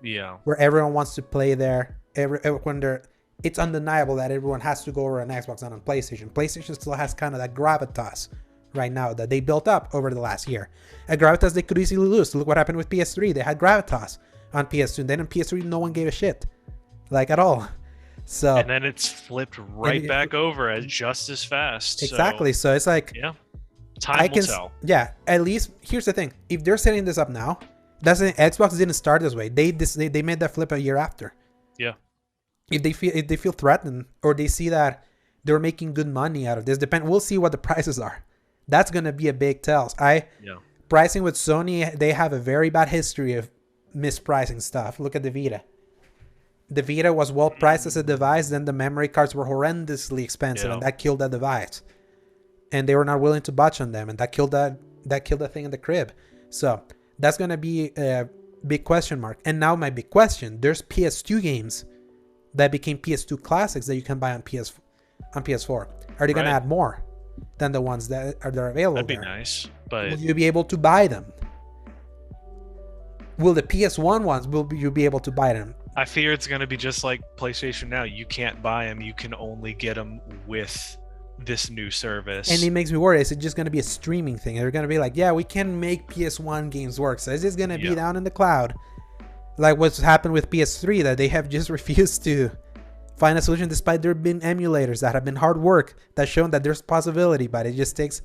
Yeah. Where everyone wants to play there. It's undeniable that everyone has to go over on Xbox and on PlayStation. PlayStation still has kind of that gravitas right now that they built up over the last year. A gravitas they could easily lose. Look what happened with PS3. They had gravitas on PS2. And then on PS3, no one gave a shit. Like, at all. So, and then it's flipped right back over as just as fast. Exactly. So it's like, yeah, time will tell. Yeah, at least here's the thing: if they're setting this up now, Xbox didn't start this way. They made that flip a year after. Yeah. If they feel threatened, or they see that they're making good money out of this, we'll see what the prices are. That's gonna be a big tell. Pricing with Sony, they have a very bad history of mispricing stuff. Look at the Vita. The Vita was well priced as a device, then the memory cards were horrendously expensive, and that killed that device. And they were not willing to budge on them, and that killed the thing in the crib. So that's gonna be a big question mark. And now my big question: there's PS2 games that became PS2 classics that you can buy on PS4. Are they gonna add more than the ones that are available? That'd be nice, but will you be able to buy them? Will the PS1 ones? Will you be able to buy them? I fear it's going to be just like PlayStation now. You can't buy them. You can only get them with this new service. And it makes me worry. Is it just going to be a streaming thing? They're going to be like, yeah, we can make PS1 games work. So is this going to be down in the cloud? Like what's happened with PS3, that they have just refused to find a solution despite there have been emulators that have been hard work that's shown that there's possibility, but it just takes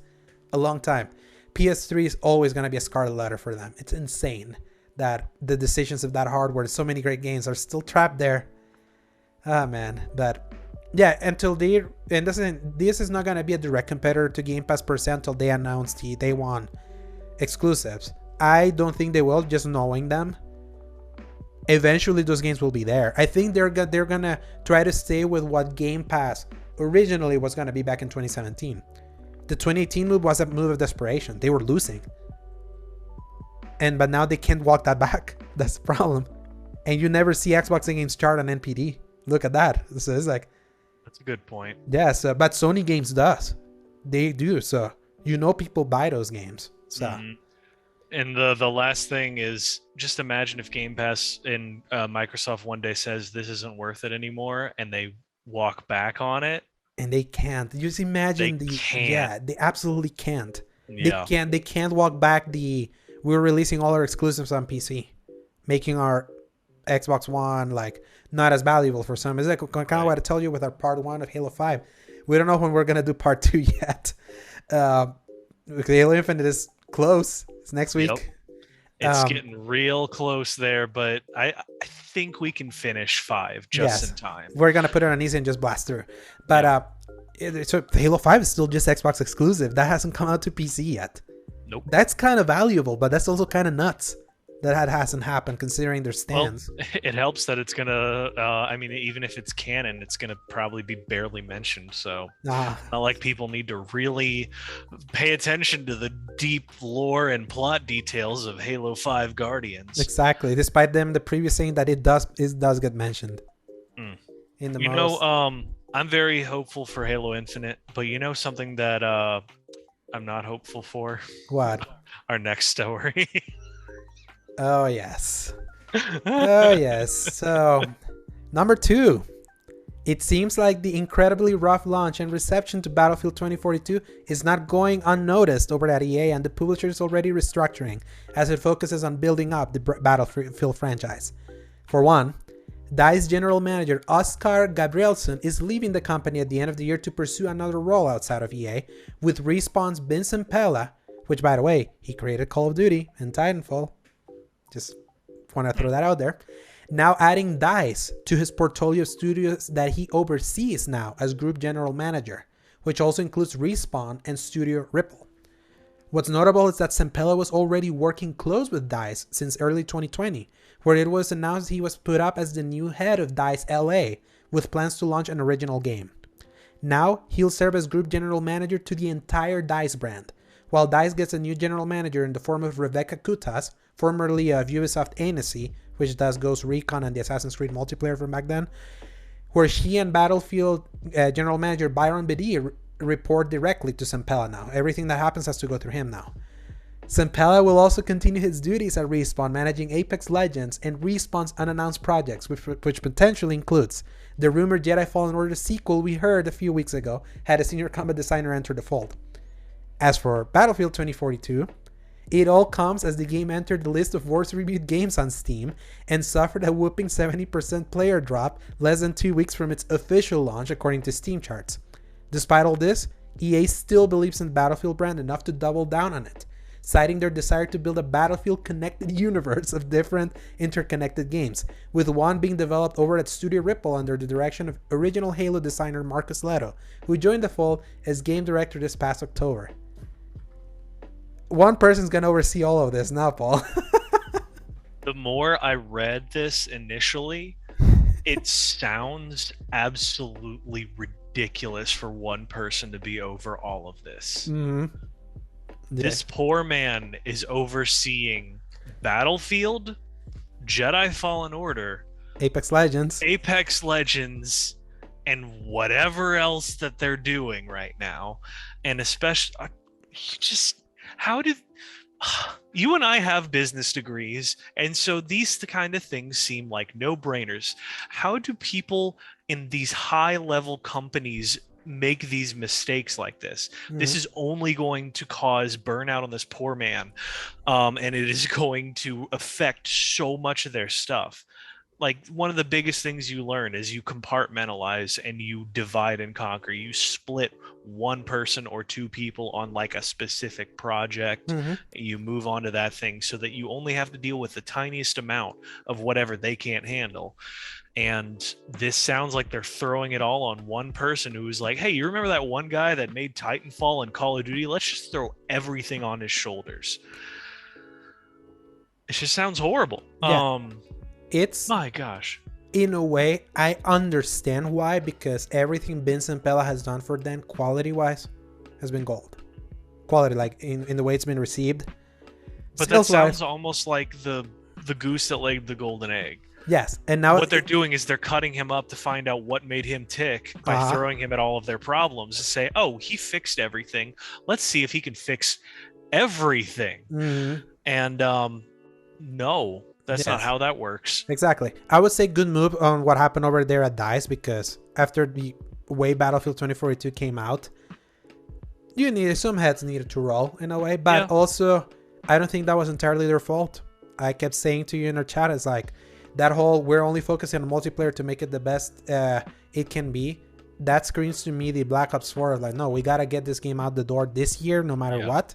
a long time. PS3 is always going to be a scarlet letter for them. It's insane that the decisions of that hardware, so many great games, are still trapped there. Ah, man. But yeah, until this is not going to be a direct competitor to Game Pass per se until they announce the Day One exclusives. I don't think they will, just knowing them. Eventually those games will be there. I think they're gonna try to stay with what Game Pass originally was gonna be back in 2017. The 2018 move was a move of desperation. They were losing. But now they can't walk that back. That's the problem. And you never see Xbox games chart on NPD. Look at that. So it's like, that's a good point. Yes, but Sony games does. They do. So people buy those games. So. Mm-hmm. And the last thing is, just imagine if Game Pass and Microsoft one day says this isn't worth it anymore, and they walk back on it. And they can't. Just imagine they absolutely can't. Yeah. They can't walk back we're releasing all our exclusives on PC, making our Xbox One like not as valuable for some. It's like kind of what I tell you with our part 1 of Halo 5. We don't know when we're gonna do part 2 yet. Halo Infinite is close. It's next week. Yep. It's getting real close there, but I think we can finish 5 just in time. We're gonna put it on easy and just blast through. But so Halo 5 is still just Xbox exclusive. That hasn't come out to PC yet. Nope. That's kind of valuable, but that's also kind of nuts that hasn't happened considering their stands. Well, it helps that it's gonna even if it's canon, it's gonna probably be barely mentioned, so not like people need to really pay attention to the deep lore and plot details of Halo 5 Guardians. Exactly, despite them the previous saying that it does get mentioned in the I'm very hopeful for Halo Infinite, but something that I'm not hopeful for? What? Our next story. Oh, yes. Oh, yes. So, number 2. It seems like the incredibly rough launch and reception to Battlefield 2042 is not going unnoticed over at EA, and the publisher is already restructuring as it focuses on building up the Battlefield franchise. For one, DICE general manager Oskar Gabrielson is leaving the company at the end of the year to pursue another role outside of EA, with Respawn's Vincent Pella, which, by the way, he created Call of Duty and Titanfall. Just want to throw that out there. Now adding DICE to his portfolio of studios that he oversees now as group general manager, which also includes Respawn and Studio Ripple. What's notable is that Sempella was already working close with DICE since early 2020, where it was announced he was put up as the new head of DICE LA, with plans to launch an original game. Now he'll serve as group general manager to the entire DICE brand, while DICE gets a new general manager in the form of Rebecca Kutas, formerly of Ubisoft Annecy, which does Ghost Recon and the Assassin's Creed multiplayer from back then, where she and Battlefield general manager Byron Bedi report directly to Sempella now. Everything that happens has to go through him now. Zampella will also continue his duties at Respawn, managing Apex Legends and Respawn's unannounced projects, which potentially includes the rumored Jedi Fallen Order sequel we heard a few weeks ago had a senior combat designer enter the fold. As for Battlefield 2042, it all comes as the game entered the list of worst reviewed games on Steam and suffered a whooping 70% player drop less than 2 weeks from its official launch, according to Steam charts. Despite all this, EA still believes in the Battlefield brand enough to double down on it, citing their desire to build a Battlefield-connected universe of different interconnected games, with one being developed over at Studio Ripple under the direction of original Halo designer Marcus Leto, who joined the fold as game director this past October. One person's going to oversee all of this now, Paul. The more I read this initially, it sounds absolutely ridiculous for one person to be over all of this. Mm-hmm. Yeah. This poor man is overseeing Battlefield, Jedi Fallen Order, Apex Legends, and whatever else that they're doing right now. And especially, how did you and I have business degrees, and so these kind of things seem like no-brainers. How do people in these high-level companies make these mistakes like this? Mm-hmm. This is only going to cause burnout on this poor man, and it is going to affect so much of their stuff. Like, one of the biggest things you learn is you compartmentalize and you divide and conquer. You split one person or two people on like a specific project. Mm-hmm. You move on to that thing so that you only have to deal with the tiniest amount of whatever they can't handle. And this sounds like they're throwing it all on one person who's like, hey, you remember that one guy that made Titanfall and Call of Duty? Let's just throw everything on his shoulders. It just sounds horrible. Yeah. It's, my gosh. In a way, I understand why, because everything Vince and Pella has done for them, quality-wise, has been gold. Quality, like in the way it's been received. But that sounds almost like the goose that laid the golden egg. Yes, and now what they're doing is they're cutting him up to find out what made him tick by throwing him at all of their problems to say, oh, he fixed everything. Let's see if he can fix everything. Mm-hmm. And no. That's not how that works. Exactly. I would say good move on what happened over there at DICE, because after the way Battlefield 2042 came out, some heads needed to roll in a way. But also, I don't think that was entirely their fault. I kept saying to you in our chat, it's like that whole we're only focusing on multiplayer to make it the best it can be. That screams to me the Black Ops 4 of like, no, we got to get this game out the door this year no matter what.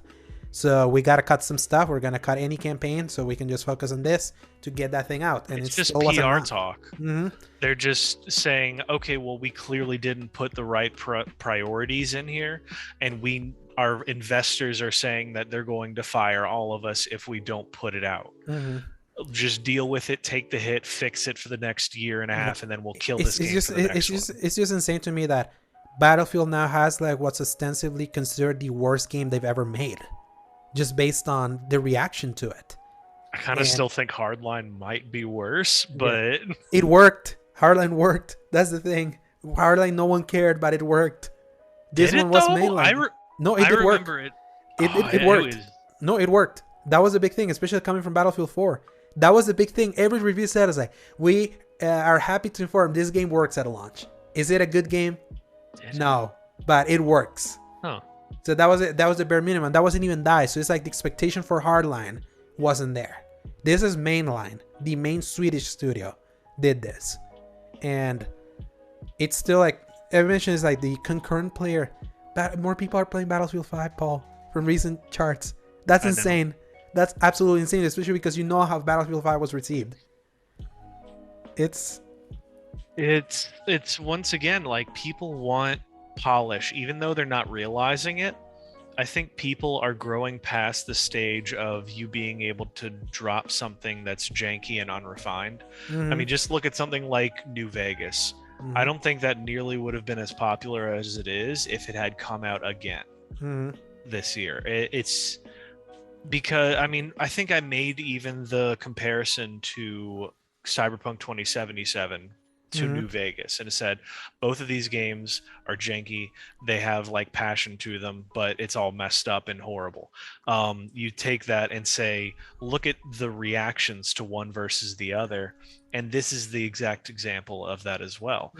So we got to cut some stuff. We're going to cut any campaign so we can just focus on this to get that thing out. And it's just PR talk. Mm-hmm. They're just saying, okay, well, we clearly didn't put the right priorities in here. And our investors are saying that they're going to fire all of us if we don't put it out. Mm-hmm. Just deal with it, take the hit, fix it for the next year and a half, and then we'll kill this game for the next one. It's just insane to me that Battlefield now has like what's ostensibly considered the worst game they've ever made, just based on the reaction to it. I kind of still think Hardline might be worse, but it worked. Hardline worked. That's the thing. Hardline, no one cared, but it worked. This one was mainline. No, it did work. It worked. No, it worked. That was a big thing, especially coming from Battlefield 4. That was a big thing. Every review said, like, we are happy to inform this game works at launch. Is it a good game? No, but it works. Huh. So that was it. That was the bare minimum. That wasn't even DICE. So it's like the expectation for Hardline wasn't there. This is Mainline. The main Swedish studio did this. And it's still like, I mentioned, it's like the concurrent player. More people are playing Battlefield 5, Paul, from recent charts. That's insane. That's absolutely insane, especially because you know how Battlefield 5 was received. It's once again, like, people want polish, even though they're not realizing it. I think people are growing past the stage of you being able to drop something that's janky and unrefined. Mm-hmm. I mean, just look at something like New Vegas. Mm-hmm. I don't think that nearly would have been as popular as it is if it had come out again this year. It's because, I mean, I think I made even the comparison to Cyberpunk 2077 to New Vegas, and it said both of these games are janky. They have like passion to them, but it's all messed up and horrible. You take that and say, look at the reactions to one versus the other, and this is the exact example of that as well.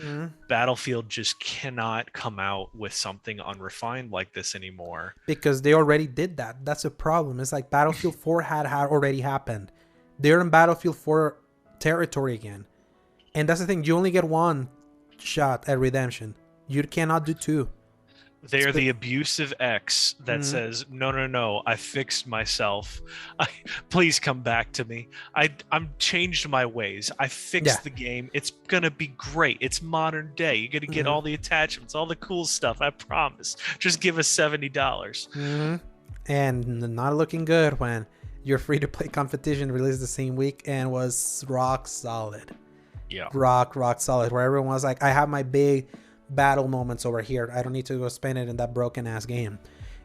Battlefield just cannot come out with something unrefined like this anymore because they already did that. That's a problem. It's like Battlefield 4 had already happened. They're in Battlefield 4 territory again. And that's the thing. You only get one shot at redemption. You cannot do two. They're the abusive ex that says, no, I fixed myself. Please come back to me. I'm changed my ways. I fixed the game. It's going to be great. It's modern day. You're going to get all the attachments, all the cool stuff. I promise. Just give us $70. And not looking good when your free-to-play competition released the same week and was rock solid. Yeah. Rock solid. Where everyone was like, I have my big battle moments over here. I don't need to go spend it in that broken ass game.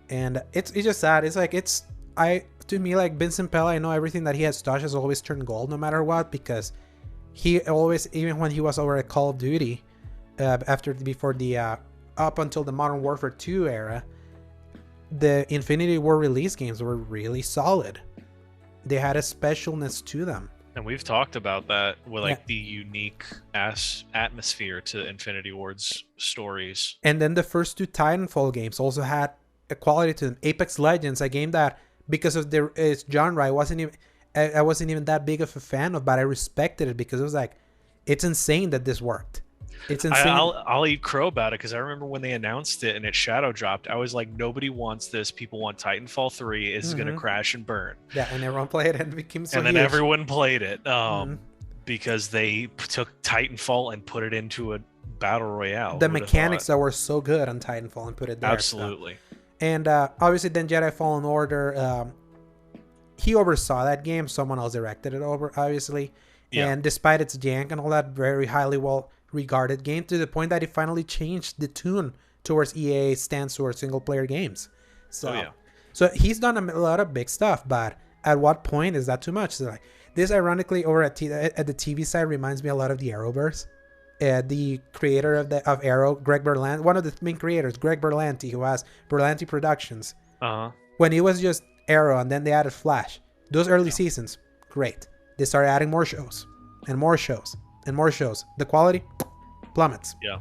And it's just sad. It's like to me, like Vincent Pella, I know everything that he has touched has always turned gold no matter what, because he always, even when he was over at Call of Duty, before the up until the Modern Warfare 2 era, the Infinity War release games were really solid. They had a specialness to them. And we've talked about that with like the unique atmosphere to Infinity Ward's stories. And then the first two Titanfall games also had a quality to them. Apex Legends, a game that because of its genre, I wasn't even that big of a fan of, but I respected it because it was like, it's insane that this worked. It's insane. I'll eat crow about it because I remember when they announced it and it shadow dropped, I was like, nobody wants this. People want Titanfall 3. It's going to crash and burn. Yeah, and everyone played it and it became so And then huge. everyone played it because they took Titanfall and put it into a battle royale. The mechanics that were so good on Titanfall and put it there. Absolutely. So. And obviously then Jedi Fallen Order, he oversaw that game. Someone else directed it over, obviously. Yeah. And despite its jank and all that, very highly regarded game, to the point that it finally changed the tune towards EA's stance towards single player games. So, so he's done a lot of big stuff, but at what point is that too much? So like this, ironically, over at the TV side, reminds me a lot of the Arrowverse. The creator of Arrow, Greg Berlanti, one of the main creators, Greg Berlanti, who has Berlanti Productions. When it was just Arrow and then they added Flash, those early seasons, great. They started adding more shows and more shows and more shows. The quality plummets. Yeah.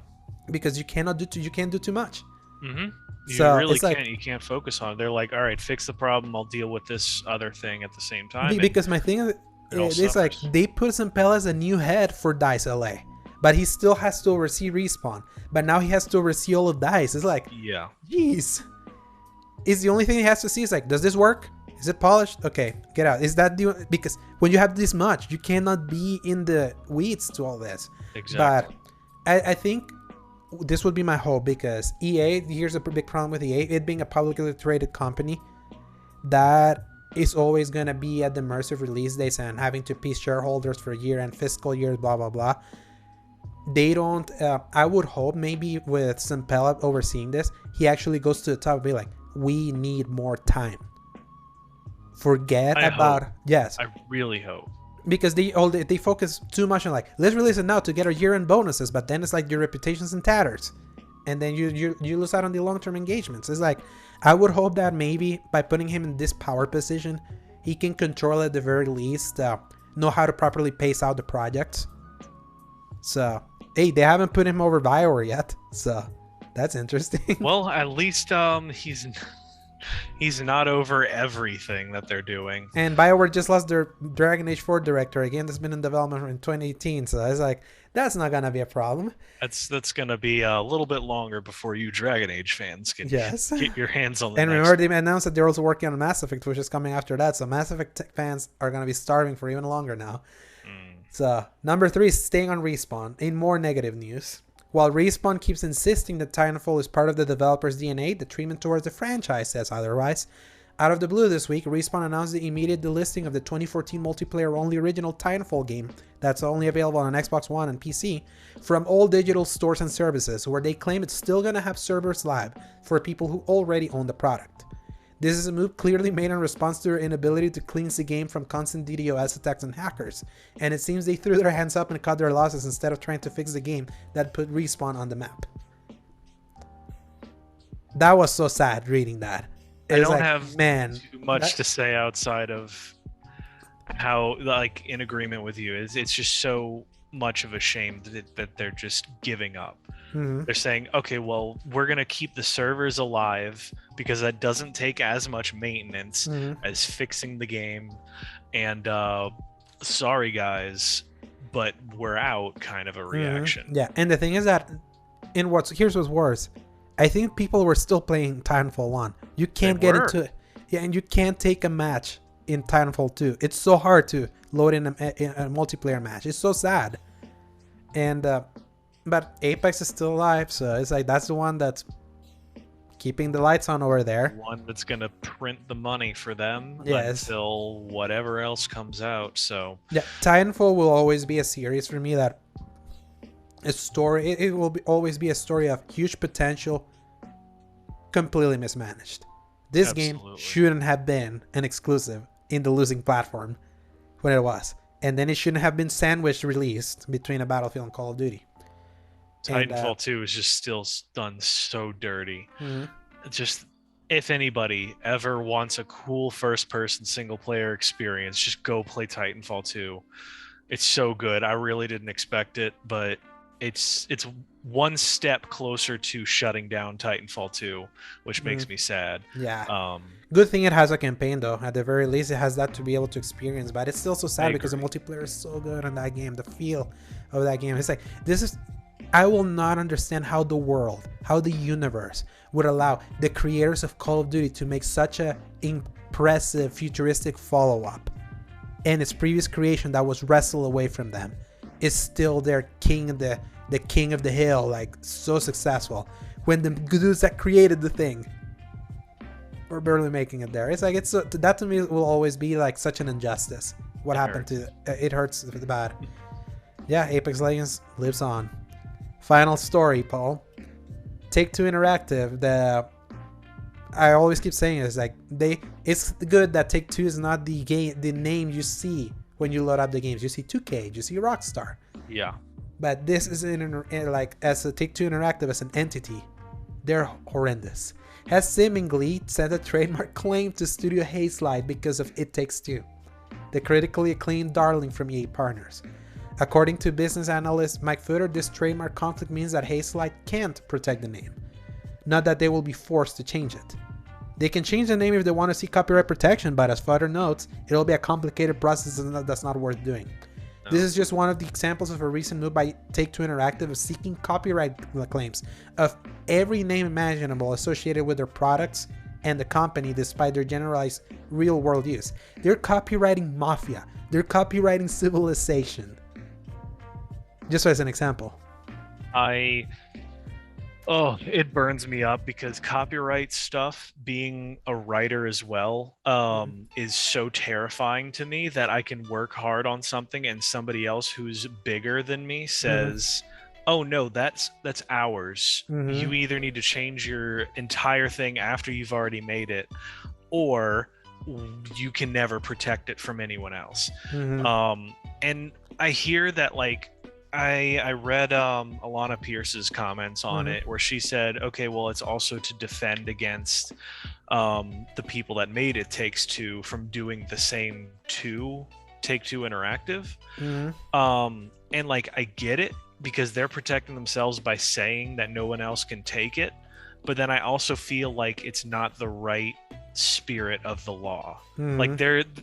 Because you can't do too much. You really can't. You can't focus on it. They're like, all right, fix the problem. I'll deal with this other thing at the same time. Because my thing is, it's like they put Zampella as a new head for DICE LA, but he still has to oversee Respawn. But now he has to oversee all of DICE. It's like, jeez. It's the only thing he has to see. Is like, does this work? Is it polished? Okay, get out. Is that because when you have this much, you cannot be in the weeds to all this. Exactly. But I think this would be my hope, because EA, here's a big problem with EA, it being a publicly traded company that is always going to be at the mercy of release dates and having to pay shareholders for year-end fiscal years, blah, blah, blah. They don't, I would hope maybe with Zampella overseeing this, he actually goes to the top and be like, we need more time. Forget about hope. Yes. I really hope. Because they focus too much on like, let's release it now to get our year-end bonuses, but then it's like your reputation's in tatters, and then you lose out on the long-term engagements. It's like, I would hope that maybe by putting him in this power position, he can control at the very least, know how to properly pace out the projects. So hey, they haven't put him over BioWare yet, so that's interesting. Well, at least he's not over everything that they're doing. And BioWare just lost their Dragon Age 4 director, a game that's been in development in 2018. So it's like, that's not going to be a problem. That's going to be a little bit longer before you Dragon Age fans can get your hands on the And remember, they announced that they're also working on Mass Effect, which is coming after that. So Mass Effect fans are going to be starving for even longer now. So number 3 is staying on Respawn. In more negative news, while Respawn keeps insisting that Titanfall is part of the developer's DNA, the treatment towards the franchise says otherwise. Out of the blue this week, Respawn announced the immediate delisting of the 2014 multiplayer-only original Titanfall game that's only available on Xbox One and PC from all digital stores and services, where they claim it's still going to have servers live for people who already own the product. This is a move clearly made in response to their inability to cleanse the game from constant DDoS attacks and hackers, and it seems they threw their hands up and cut their losses instead of trying to fix the game that put Respawn on the map. That was so sad reading that. I don't have too much to say outside of how, like, in agreement with you. It's just so much of a shame that they're just giving up. Mm-hmm. They're saying, okay, well, we're going to keep the servers alive because that doesn't take as much maintenance as fixing the game. And sorry, guys, but we're out, kind of a reaction. Yeah, and the thing is that here's what's worse. I think people were still playing Titanfall 1. You can't get into it. Yeah, and you can't take a match in Titanfall 2. It's so hard to load in a multiplayer match. It's so sad. And but Apex is still alive, so it's like that's the one that's keeping the lights on over there. One that's gonna print the money for them until whatever else comes out. So yeah, Titanfall will always be a series for me that a story. It will always be a story of huge potential, completely mismanaged. This game shouldn't have been an exclusive in the losing platform when it was, and then it shouldn't have been sandwiched released between a Battlefield and Call of Duty. Titanfall 2 is just still done so dirty. Just, if anybody ever wants a cool first-person single-player experience, just go play Titanfall 2. It's so good. I really didn't expect it, but it's one step closer to shutting down Titanfall 2, which makes me sad. Yeah. Good thing it has a campaign, though. At the very least, it has that to be able to experience. But it's still so sad because the multiplayer is so good on that game. The feel of that game. It's like, I will not understand how the world, how the universe would allow the creators of Call of Duty to make such a impressive, futuristic follow-up. And its previous creation that was wrestled away from them is still their king of the king of the hill, like so successful. When the dudes that created the thing were barely making it there. It's like that to me will always be like such an injustice. What happened to it hurts bad. Yeah, Apex Legends lives on. Final story, Paul. Take-Two Interactive. I always keep saying it's like it's good that Take-Two is not the name you see when you load up the games. You see 2K, you see Rockstar. Yeah. But this is like as a Take-Two Interactive as an entity, they're horrendous. Has seemingly sent a trademark claim to Studio Hazelight because of It Takes Two, the critically acclaimed darling from EA partners. According to business analyst Mike Footer, this trademark conflict means that Hazelight can't protect the name, not that they will be forced to change it. They can change the name if they want to see copyright protection, but as Footer notes, it'll be a complicated process that's not worth doing. No. This is just one of the examples of a recent move by Take-Two Interactive of seeking copyright claims of every name imaginable associated with their products and the company, despite their generalized real-world use. They're copywriting Mafia. They're copywriting Civilization. Just as an example. It burns me up because copyright stuff, being a writer as well, is so terrifying to me that I can work hard on something and somebody else who's bigger than me says, oh no, that's ours. You either need to change your entire thing after you've already made it, or you can never protect it from anyone else. And I hear that, like, I read Alana Pierce's comments on it, where she said, okay, well, it's also to defend against the people that made It Takes Two from doing the same to Take-Two Interactive. And like, I get it, because they're protecting themselves by saying that no one else can take it, but then I also feel like it's not the right spirit of the law. Like,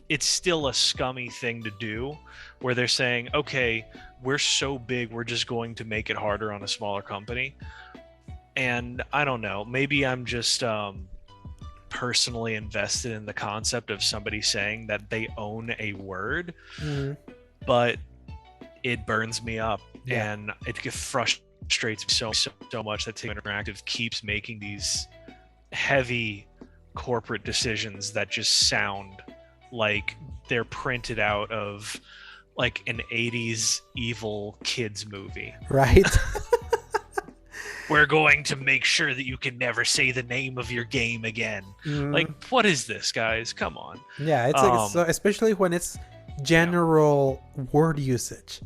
it's still a scummy thing to do, where they're saying, okay, we're so big, we're just going to make it harder on a smaller company. And I don't know, maybe I'm just personally invested in the concept of somebody saying that they own a word, but it burns me up, and it frustrates me so much that Take-Two Interactive keeps making these heavy corporate decisions that just sound like they're printed out of like an 80s evil kids movie. Right. we're going to make sure that you can never say the name of your game again. Like, what is this, guys? Come on. Yeah, it's like so, especially when it's general word usage.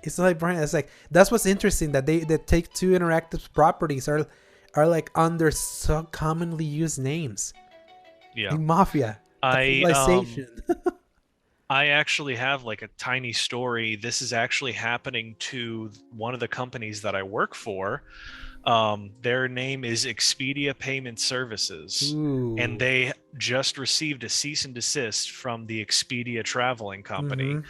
It's like, Brian, it's like that's what's interesting, that they Take Two Interactive properties are like under so commonly used names. Yeah, like Mafia, I actually have like a tiny story. This is actually happening to one of the companies that I work for. Their name is Expedia Payment Services. Ooh. And they just received a cease and desist from the Expedia traveling company.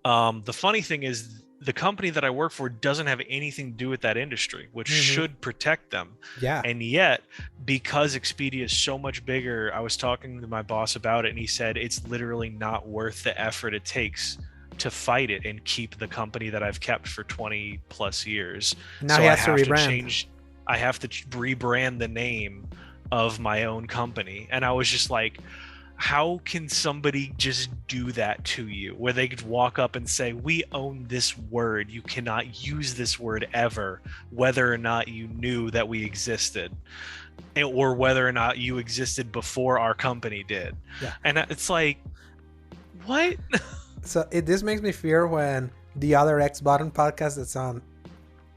The funny thing is, the company that I work for doesn't have anything to do with that industry, which should protect them. Yeah. And yet, because Expedia is so much bigger, I was talking to my boss about it, and he said it's literally not worth the effort it takes to fight it and keep the company that I've kept for 20 plus years. Now so he I has to have to rebrand. change. I have to rebrand the name of my own company. And I was just like, how can somebody just do that to you, where they could walk up and say, we own this word, you cannot use this word ever, whether or not you knew that we existed, or whether or not you existed before our company did. Yeah. And it's like, what? So this makes me fear when the other X Button podcast that's on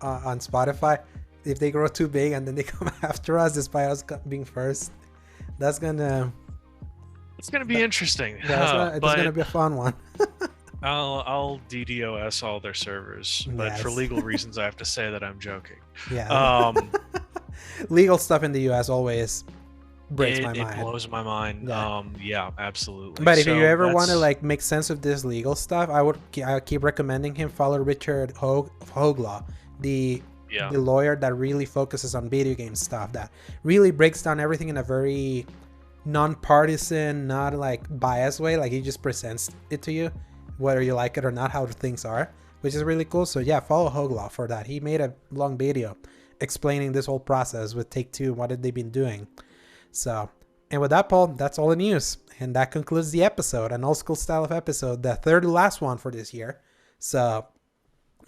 Spotify, if they grow too big and then they come after us despite us being first, it's gonna be interesting. Yeah, it's gonna be a fun one. I'll DDoS all their servers, but for legal reasons, I have to say that I'm joking. Yeah. Legal stuff in the US always breaks my mind. It blows my mind. Yeah, absolutely. But if you ever want to like make sense of this legal stuff, I keep recommending him follow Richard Hoglaw, the lawyer that really focuses on video game stuff, that really breaks down everything in a very non-partisan, not like biased way. Like he just presents it to you, whether you like it or not, how things are, which is really cool. So yeah, follow Hoglaw for that. He made a long video explaining this whole process with Take Two, what had they been doing. So, and with that, Paul, that's all the news, and that concludes the episode, an old school style of episode, the third to last one for this year. So,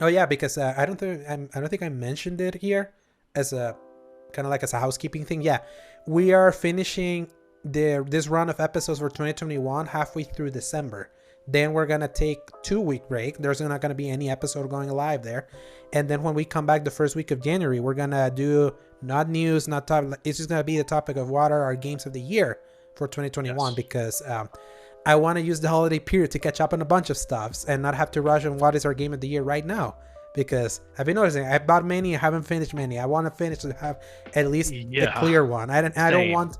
oh yeah, because I don't think I mentioned it here as a kind of like as a housekeeping thing. Yeah, we are finishing this run of episodes for 2021 halfway through December. Then we're gonna take 2-week break. There's not gonna be any episode going live there, and then when we come back the first week of January, we're gonna do not news, not topic. It's just gonna be the topic of what are our games of the year for 2021, because I want to use the holiday period to catch up on a bunch of stuffs and not have to rush on what is our game of the year right now. Because I've been noticing I bought many, I haven't finished many. I want to finish to have at least the clear one. I don't want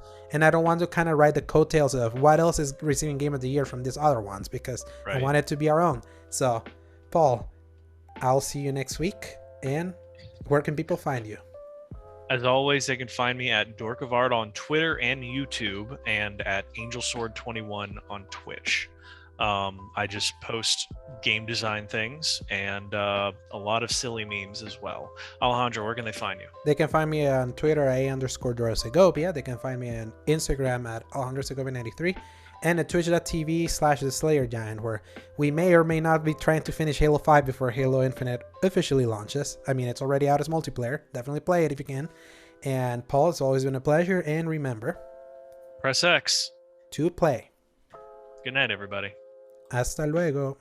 to kind of ride the coattails of what else is receiving game of the year from these other ones, because I want it to be our own. So, Paul, I'll see you next week. And where can people find you? As always, they can find me at Dork of Art on Twitter and YouTube, and at AngelSword21 on Twitch. I just post game design things and a lot of silly memes as well. Alejandro, where can they find you? They can find me on Twitter at _DoroSegovia. They can find me on Instagram at AlejandroSegovia93, and at twitch.tv/TheSlayerGiant, where we may or may not be trying to finish Halo 5 before Halo Infinite officially launches. I mean, it's already out as multiplayer. Definitely play it if you can. And Paul, it's always been a pleasure. And remember, press X to play. Good night, everybody. Hasta luego.